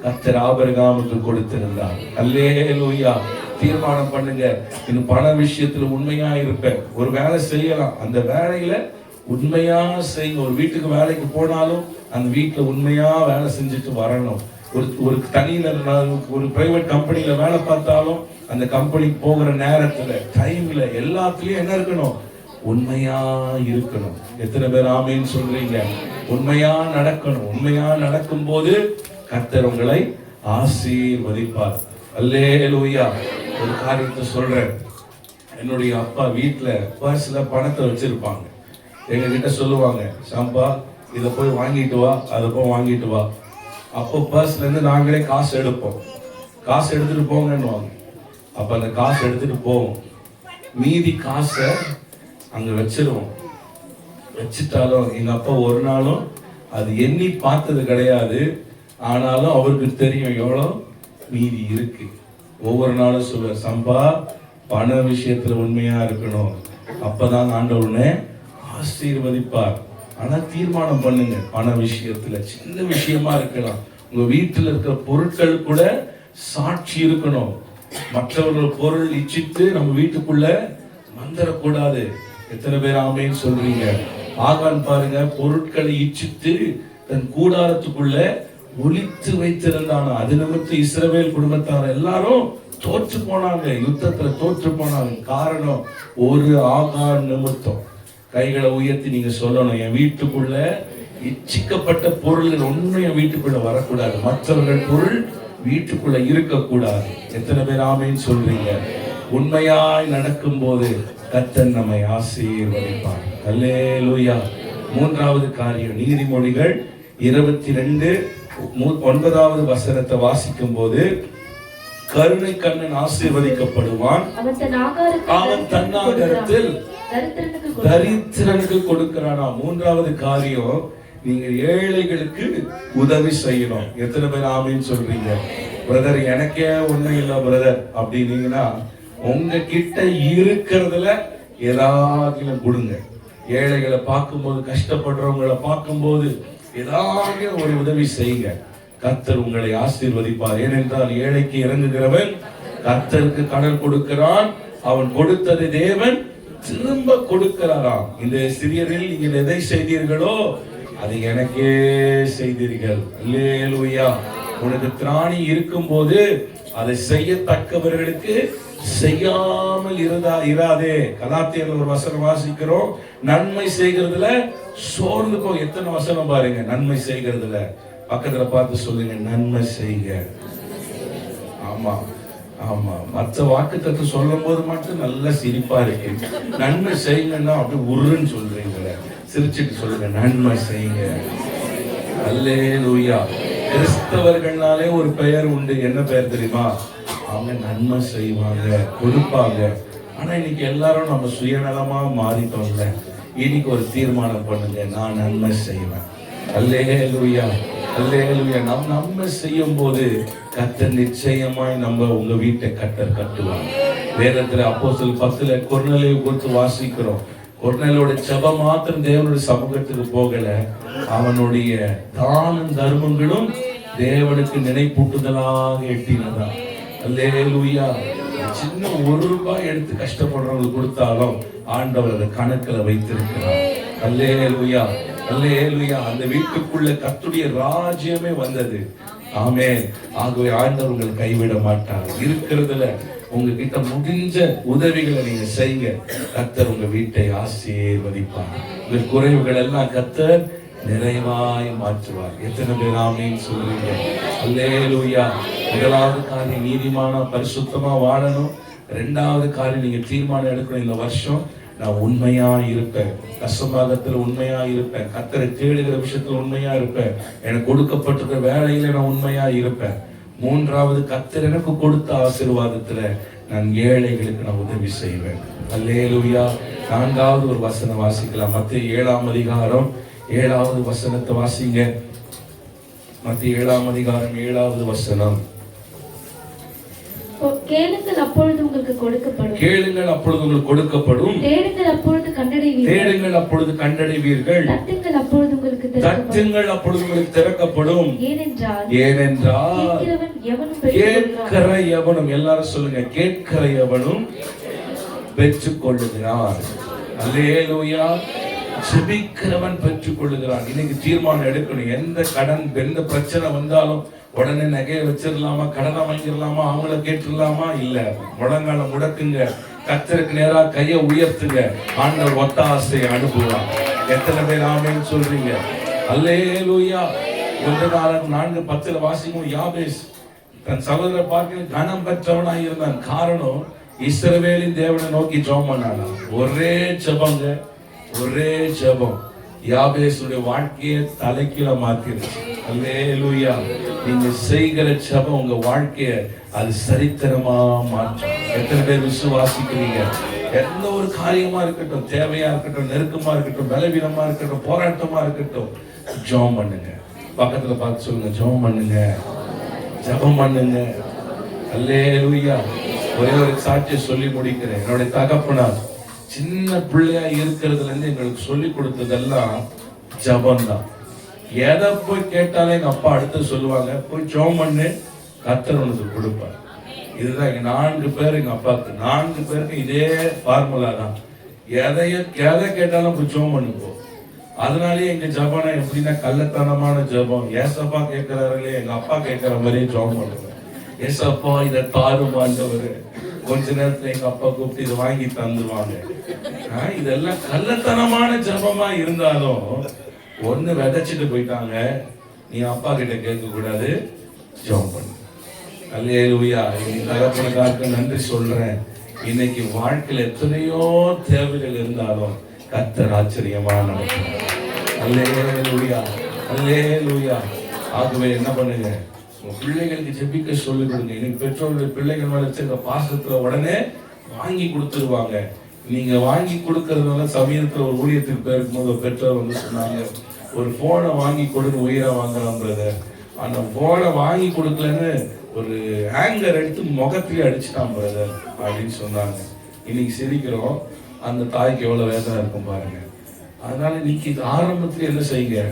கர்த்தர் ஆபிரகாமுக்கு கொடுத்திருந்தார். அல்லேலூயா. தீர்மானம் பண்ணுங்க, இன்னும் பண விஷயத்துல உண்மையா இருப்பேன். ஒரு வேலை செய்யலாம், அந்த வேலையில உண்மையா செய்யுங்க. ஒரு வீட்டுக்கு வேலைக்கு போனாலும் அந்த வீட்டுல உண்மையா வேலை செஞ்சுட்டு வரணும். ஒரு ஒரு பிரைவேட் கம்பெனில வேலை பார்த்தாலும் அந்த கம்பெனிக்கு போகிற நேரத்துல டைம்ல எல்லாத்துலயும் என்ன இருக்கணும்? உண்மையா இருக்கணும். எத்தனை பேர் ஆமேன்னு சொல்றீங்க? உண்மையா நடக்கணும். உண்மையா நடக்கும் போது கர்த்தர் உங்களை ஆசீர்வதிப்பார். அல்லேலூயா. ஒரு காரியத்தை சொல்றேன். என்னுடைய அப்பா வீட்டுல பர்ஸ்ல பணத்தை வச்சிருப்பாங்க. எங்க கிட்ட சொல்லுவாங்க, சாம்பா இதை போய் வாங்கிட்டு வா, அதை போய் வாங்கிட்டு வா. அப்போ பர்ஸ்ல இருந்து நாங்களே காசு எடுப்போம். காசு எடுத்துட்டு போங்கன்னுவாங்க. அப்ப அந்த காசு எடுத்துட்டு போவோம். மீதி காசை அங்க வச்சிருவோம். வச்சுட்டாலும் எங்க அப்பா ஒரு நாளும் அது எண்ணி பார்த்தது கிடையாது. ஆனாலும் அவருக்கு தெரியும் எவ்வளோ மீதி இருக்கு. ஒவ்வொரு நாளும் சொல்லுவார், சம்பா பண விஷயத்துல உண்மையா இருக்கணும், அப்பதான் ஆண்டவனே ஆசீர்வதிப்பார். ஆனா தீர்மானம் பண்ணுங்க, பண விஷயத்துல சின்ன விஷயமா இருக்கலாம், உங்க வீட்டுல இருக்கிற பொருட்கள் கூட சாட்சி இருக்கணும். மற்றவர்கள் பொருள் இச்சித்து நம்ம வீட்டுக்குள்ள வந்துடக்கூடாது. எத்தனை பேர் ஆமேன்னு சொல்றீங்க? ஆகான் பாருங்க, பொருட்களை இச்சித்து தன் கூடாரத்துக்குள்ள ஒளித்து வைத்திருந்தானா. அது நிமித்தம் இஸ்ரவேல் குடும்பத்தார் எல்லாரும் தோற்று போனாங்க, யுத்தத்துல தோற்று போனாங்க. காரணம் ஒரு ஆகான் நிமித்தம். கைகளை உயர்த்தி நீங்க சொல்லணும், என் வீட்டுக்குள்ள இச்சிக்கப்பட்ட பொருள்கள் ஒன்னும் என் வீட்டுக்குள்ள வரக்கூடாது, மற்றவர்கள் பொருள் வீட்டுக்குள்ள இருக்கக்கூடாது. எத்தனை பேர் ஆமேன்னு சொல்றீங்க? உண்மையாய் நடக்கும் போது கர்த்தர் நம்மை ஆசீர்வதிப்பார். அல்லேலூயா. மூன்றாவது காரியம், நீதிமொழிகள் 22:9 வசனத்தை வாசிக்கும் போது, கருணை கண்ணன் ஆசீர்வதிக்கப்படுவான், அவன் தன்னாகரத்தில் தரித்திரனுக்கு கொடுக்கிறானா. மூன்றாவது காரியம், நீங்க ஏழைகளுக்கு உதவி செய்யணும். எத்தனை பேர் ஆமீன்னு சொல்றீங்க? பிரதர் எனக்கே ஒண்ணும் இல்லை பிரதர் அப்படின்னீங்கன்னா, உங்க கிட்ட இருக்கிறதுல ஏதாவது கொடுங்க. ஏழைகளை பார்க்கும்போது, கஷ்டப்படுறவங்களை பார்க்கும்போது ஏதாவது ஒரு உதவி செய்யுங்க. கர்த்தர் உங்களை ஆசீர்வதிப்பார். ஏனென்றால் ஏழைக்கு இறங்குகிறவன் கர்த்தருக்கு கடன் கொடுக்கிறான், அவன் கொடுத்ததை தேவன் திரும்ப கொடுக்கிறாராம். இந்த சிறியரில் நீங்கள் எதை செய்தீர்களோ அது எனக்கே செய்தீர்கள். அல்லேலூயா. உனக்கு திராணி இருக்கும் போது அதை செய்யத்தக்கவர்களுக்கு செய்யாமல் இராதே. கலாத்தியர் ஒரு வசனம் வாசிக்கிறோம், நன்மை செய்கிறதுல சோர்ந்து போ. எத்தனை வசனம் பாருங்க, நன்மை செய்கிறதுல. பக்கத்துல பார்த்து சொல்லுங்க, நன்மை செய்க. ஆமா ஆமா, மற்ற வாக்குத்தத்தை சொல்லும் போது மட்டும் நல்ல சிரிப்பா இருக்கு. நன்மை செய்யுங்கன்னா அப்படி உருன்னு சொல்றீங்களே, சிரிச்சுட்டு சொல்லுங்க, நன்மை செய்யுங்க. அல்லேலூயா. கிறிஸ்தவர்கள்னாலே ஒரு பெயர் உண்டு. என்ன பெயர் தெரியுமா? அவங்க நன்மை செய்வாங்க, கொடுப்பாங்க. ஆனா இன்னைக்கு எல்லாரும் நம்ம சுயநலமா மாறிட்டோம்ல. இன்னைக்கு ஒரு தீர்மானம் பண்ணுங்க, நான் நன்மை செய்வேன். அல்லேலூயா அல்லேலூயா. நன்மை செய்யும் போது கர்த்தர் நிச்சயமாய் உங்க வீட்டை கட்டுவாங்க. வேதத்துல அப்போஸ்தலர் 10 கொர்நேலியை குறித்து வாசிக்கிறோம். கொர்நேலியோட ஜெபம் மாத்திரம் தேவனுடைய சமூகத்துக்கு போகல, அவனுடைய தானம் தர்மங்களும் தேவனுக்கு நினைப்பூட்டுதலாக எட்டினதா. அல்லேலூயா. சின்ன ₹1 எடுத்து கஷ்டப்படுறவங்களுக்கு கொடுத்தாலும் ஆண்டவர் அதை கணக்குல வைத்திருக்கிறார். அல்லேலூயா அல்லேலூயா. அந்த வீட்டுக்குள்ள கர்த்தருடைய ராஜ்யமே வந்தது. ஆமென். ஆகவே ஆண்டவர் உங்களை கைவிட மாட்டார். இருக்கிறதுல உங்ககிட்ட முடிஞ்ச உதவிகளை நீங்க செய்யுங்க. கர்த்தர் உங்க வீட்டை ஆசீர்வதிப்பார். உங்கள் குறைவுகள் எல்லாம் கர்த்தர் நிறைவாய் மாற்றுவார். எத்தனை பேர் ஆமென் சொல்றீங்க? அல்லேலூயா. முதலாவது காரியம், நீதிமானா பரிசுத்தமா வாழணும். இரண்டாவது காரியம், நீங்க தீர்மானம் எடுக்கணும். இந்த வருஷம் நான் உண்மையா இருப்பேன், கஷ்டமாகத்துல உண்மையா இருப்பேன், கர்த்தரை தேடுகிற விஷயத்துல உண்மையா இருப்பேன், எனக்கு கொடுக்கப்பட்டிருக்கிற வேலையில நான் உண்மையா இருப்பேன். மூன்றாவது, கர்த்தர் எனக்கு கொடுத்த ஆசீர்வாதத்துல நான் ஏழைகளுக்கு நான் உதவி செய்வேன். அல்லேலூயா. நான்காவது ஒரு வசனம் வாசிக்கலாம். மத்தேயு 7ஆம் அதிகாரம் 7வது வசனத்தை வாசிங்க. மத்தேயு 7ஆம் அதிகாரம் 7வது வசனம். கேளுங்கள் அப்பொழுது உங்களுக்கு கொடுக்கப்படும், கேளுங்கள் அப்பொழுது உங்களுக்கு கொடுக்கப்படும், தேடுங்கள் அப்பொழுது கண்டடைவீர்கள், தேடுங்கள் அப்பொழுது கண்டடைவீர்கள், தட்டுங்கள் அப்பொழுது உங்களுக்கு திறக்கப்படும், தட்டுங்கள் அப்பொழுது உங்களுக்கு திறக்கப்படும். ஏனென்றால் கேட்கிறவன் எவனும், எல்லாரும் சொல்லுங்க, கேட்கிற எவனும் பெற்றுக் கொள்ளுகிறான். அல்லேலூயா. ஜெபிக்கிறவன் பெற்றுக் கொள்ளுகிறான். இன்னைக்கு தீர்மானம் எடுக்கணும். எந்த கடன், எந்த பிரச்சனை வந்தாலும் உடனே நகையை வச்சிடலாமா, கடனை வாங்கிடலாமா, அவங்கள கேட்டுடலாமா? இல்ல, முழங்கால முடக்குங்க, கர்த்தருக்கு நேரா கையை உயர்த்துங்க, ஆண்டவர் ஒத்தாசையை அனுப்புவார். எத்தனை பேர் ஆமென் சொல்றீங்க? அல்லேலூயா. 1 வாசிக்கும். யாபேஸ் தன் சகோதரரை பார்க்க கனம் பெற்றவனாய் இருந்தான். காரணம், இஸ்ரவேலின் தேவனை நோக்கி ஜெபம் பண்ணானா. ஒரே ஜெபங்க, ஒரே ஜெபம் யாபேசுடைய வாழ்க்கையை தலைக்கீழ மாத்திருச்சு. அல்லேலூயா. நீங்க செய்கிற ஜெபம் உங்க வாழ்க்கையை அது சரித்திரமா மாற்றும். எத்தனை பேர் விசுவாசிக்கிறீங்க? எந்த ஒரு காரியமா இருக்கட்டும், தேவையா இருக்கட்டும், நெருக்கமா இருக்கட்டும், பலவீனமா இருக்கட்டும், போராட்டமா இருக்கட்டும், ஜெபம் பண்ணுங்க. பக்கத்துல பார்த்து சொல்லுங்க, ஜெபம் பண்ணுங்க, ஜெபம் பண்ணுங்க. அல்லேலூயா. ஒரே ஒரு சாட்சியை சொல்லி முடிக்கிறேன். என்னுடைய தகப்பனார் சின்ன பிள்ளையா இருக்கிறதுல இருந்து எங்களுக்கு சொல்லி கொடுத்ததெல்லாம் ஜபம் தான். எதை போய் கேட்டாலே எங்க அப்பா அடுத்து சொல்லுவாங்க, போய் ஜெபம் பண்ணு, கர்த்தர் உனக்கு கொடுப்பார். இதுதான் எங்க 4 பேர், எங்க அப்பாவுக்கு 4 பேருக்கு இதே ஃபார்முலா தான். எதை கேட்டாலும் போய் ஜெபம் பண்ணுப்போ. அதனாலேயே எங்க ஜபம் எப்படின்னா கள்ளத்தனமான ஜபம். ஏசப்பா கேட்கிறார்களே, எங்க அப்பா கேட்கிற மாதிரியே ஜெபம் பண்ணுவேன். ஏசப்பா இதை தாருமாண்டவர். கொஞ்ச நேரத்துல எங்க அப்பா கூப்பிட்டு இதை வாங்கி தந்துருவாங்க. இதெல்லாம் கள்ளத்தனமான ஜபமா இருந்தாலும் ஒண்ணு விதைச்சிட்டு போயிட்டாங்க. நீ அப்பா கிட்ட கேட்க கூடாது, ஜெபம் பண்ணு. அல்லேலூயா. என் தகப்பனுக்காக நன்றி சொல்றேன். இன்னைக்கு வாழ்க்கையில எத்தனையோ தேவைகள் இருந்தாலும் கர்த்தர் ஆச்சரியமா நடக்கும். அல்லேலூயா, அல்லேலூயா. ஆகவே என்ன பண்ணுங்க, பிள்ளைகளுக்கு ஜெபிக்க சொல்லி கொடுங்க. இன்னைக்கு பெற்றோர்கள் பிள்ளைகள் மேல வச்சிருக்க பாசத்துல உடனே வாங்கி கொடுத்துருவாங்க. நீங்க வாங்கி கொடுக்கறதுனால சமயத்துல ஒரு ஊழியத்துக்கு போயிருக்கும்போது ஒரு பெற்றோர் வந்து சொன்னாங்க, ஒரு போனை வாங்கி கொடுங்க, உயிரை வாங்கலாம் பிரதர். அந்த போனை வாங்கி கொடுக்கலன்னு ஒரு ஹேங்கர் எடுத்து முகத்திலே அடிச்சுட்டான் பிரதர் அப்படின்னு சொன்னாங்க. இன்னைக்கு சிரிக்கிறோம், அந்த தாய்க்கு எவ்வளவு வேதனை இருக்கும் பாருங்க. அதனால இன்னைக்கு ஆரம்பத்துல என்ன செய்யுங்க,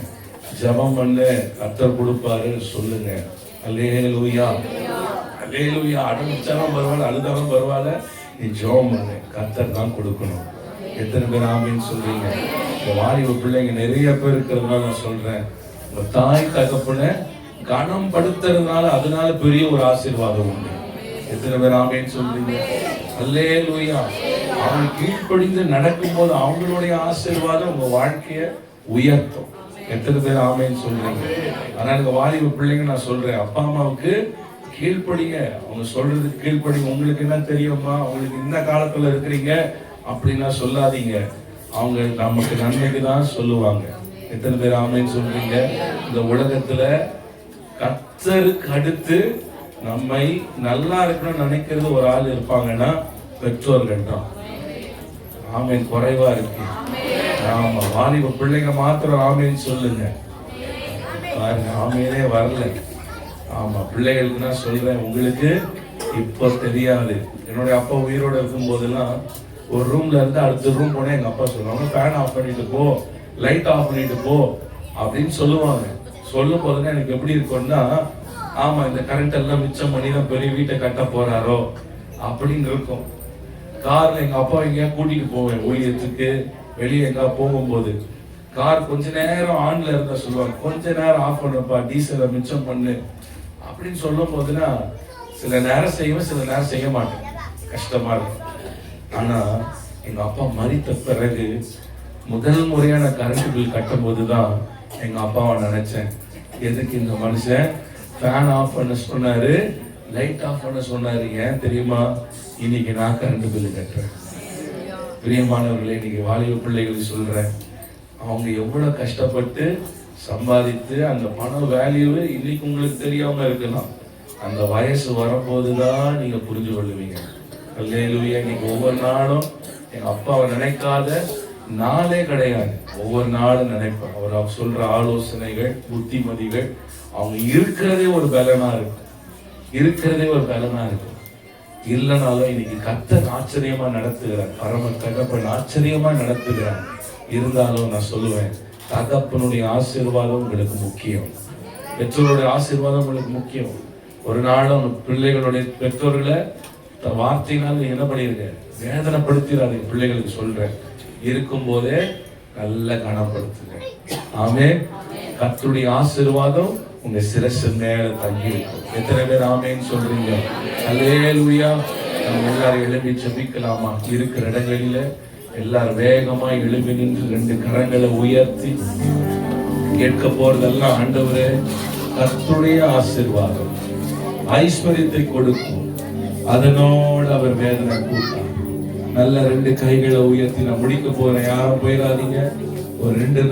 ஜெபம் பண்ண, கர்த்தர் கொடுப்பாரு சொல்லுங்க. அல்லேலூயா, அல்லேலூயா. அடம்பிச்சாலும் பரவாயில்ல, அழுதாலும் பரவாயில்ல, நீ ஜெபம் பண்ணு, கர்த்தர் தான் கொடுக்கணும். எத்தனை பேர் ஆமீன் சொல்றீங்க? இந்த வாலிப பிள்ளைங்க நிறைய பேர் இருக்கிறதுனால நான் சொல்றேன், உங்க தாய் தகப்பனை கனம் படுத்துறதுனால அதனால பெரிய ஒரு ஆசீர்வாதம் உண்டு. எத்தனை பேர் ஆமீன் சொல்றீங்க? அல்லேலூயா. அவங்க கீழ்ப்படிந்து நடக்கும் போது அவங்களுடைய ஆசீர்வாதம் உங்க வாழ்க்கைய உயர்த்தும். எத்தனை பேர் ஆமேன்னு சொல்றீங்க? ஆனா எனக்கு வாலிப பிள்ளைங்க நான் சொல்றேன், அப்பா அம்மாவுக்கு கீழ்ப்படிங்க, அவங்க சொல்றதுக்கு கீழ்ப்படிங்க. உங்களுக்கு என்ன தெரியுமா, அவங்களுக்கு இந்த காலத்துல இருக்கிறீங்க அப்படின்னா சொல்லாதீங்க, அவங்க நமக்கு நன்மைக்கு தான் சொல்லுவாங்க. எத்தனை பேர் ஆமேன்னு சொல்றீங்க? இந்த உலகத்துல கர்த்தருக்கு அடுத்து நம்மை நல்லா இருக்கணும்னு நினைக்கிறது ஒரு ஆள் இருப்பாங்கன்னா பெற்றோர்கள் தான். ஆமேன் குறைவா இருக்கு. ஆமா, வாலிப பிள்ளைங்க மாத்திரம் ஆமேன்னு சொல்லுங்க. பாருங்க, ஆமேனே வரல. ஆமா, பிள்ளைகளுக்கு நான் சொல்றேன், உங்களுக்கு இப்ப தெரியாது. என்னுடைய அப்பா உயிரோட இருக்கும் போதெல்லாம் ஒரு ரூம்ல இருந்து அடுத்த ரூம் போனா எங்க அப்பா சொல்லுவாங்க, ஃபேன் ஆஃப் பண்ணிட்டு போ, லைட் ஆஃப் பண்ணிட்டு போ அப்படின்னு சொல்லுவாங்க. சொல்லும் போதுன்னா எனக்கு எப்படி இருக்கும்னா, ஆமா இந்த கரண்ட் எல்லாம் மிச்சம் பண்ணி தான் பெரிய வீட்டை கட்ட போறாரோ அப்படின்னு இருக்கும். கார்ல எங்க அப்பா எங்கேயா கூட்டிட்டு போவேன் ஊழியத்துக்கு, வெளியே எங்கா போகும்போது கார் கொஞ்ச நேரம் ஆன்ல இருந்தா சொல்லுவாங்க, கொஞ்ச நேரம் ஆஃப் பண்ணப்பா, டீசலை மிச்சம் பண்ணு அப்படின்னு சொல்லும் போதுன்னா சில நேரம் செய்வேன், சில நேரம் செய்ய மாட்டேன், கஷ்டமா இருக்கும். ஆனா எங்க அப்பா மரித்த பிறகு முதல் முறையான கரண்ட் பில் கட்டும் போதுதான் எங்க அப்பாவை நினைச்சேன், எதுக்கு இந்த மனுஷன் ஃபேன் ஆஃப் பண்ண சொன்னாரு, லைட் ஆஃப் பண்ண சொன்னாரு, ஏன் தெரியுமா, இன்னைக்கு நான் கரண்ட் பில் கட்டுறேன். பிரியமானவர்களே, இன்னைக்கு வாலிப பிள்ளைகளை சொல்றேன், அவங்க எவ்வளவு கஷ்டப்பட்டு சம்பாதித்து அந்த பண வேல்யூ இன்னைக்கு உங்களுக்கு தெரியாம இருக்கலாம். அந்த வயசு வரும்போதுதான் நீங்க புரிஞ்சு கொள்ளுவீங்க. அல்லேலூயா. இன்னைக்கு ஒவ்வொரு நாளும் எங்க அப்பாவை நினைக்காத நாளே கிடையாது. ஒவ்வொரு நாளும் நினைப்பேன். அவர் சொல்ற ஆலோசனைகள், புத்திமதிகள், அவங்க இருக்கிறதே ஒரு பலனா இருக்கும். இருக்கிறதே ஒரு பலனா இருக்கும். இல்லைனாலும் இன்னைக்கு கர்த்தர் ஆச்சரியமா நடத்துகிறார். பரம தகப்பன் ஆச்சரியமா நடத்துகிறார். இருந்தாலும் நான் சொல்லுவேன், தகப்பனுடைய ஆசீர்வாதம் உங்களுக்கு முக்கியம். பெற்றோருடைய ஆசீர்வாதம் உங்களுக்கு முக்கியம். ஒரு நாளும் பிள்ளைகளுடைய பெற்றோர்களை வார்த்தையினால் என்ன பண்ணிருக்க, வேதனைப்படுத்திடாதீங்க. பிள்ளைகளுக்கு சொல்றேன், இருக்கும் போதே நல்ல கனப்படுத்துங்க. ஆமென். கர்த்தருடைய ஆசீர்வாதம் உங்க சிரசு மேல தங்கி இருக்கும். எத்தனை பேர் ஆமேன்னு சொல்றீங்க? அல்லேலூயா. நம்ம எல்லாரும் எழுப்பி ஜெபிக்கலாமா? இருக்கிற இடங்களில எல்லாரும் வேகமா எழுப்பி நின்று 2 கரங்களை உயர்த்தி கேட்க போறதெல்லாம், ஆண்டவரே கர்த்தருடைய ஆசீர்வாதம் ஐஸ்வர்யத்தை கொடுக்கும், அதனோடு அவர் வேதனை கூட்டார். நல்ல 2 கைகளை உயர்த்தி நான் முடிக்க போறேன். யாரும் போயிடாதீங்க. ஒரு 2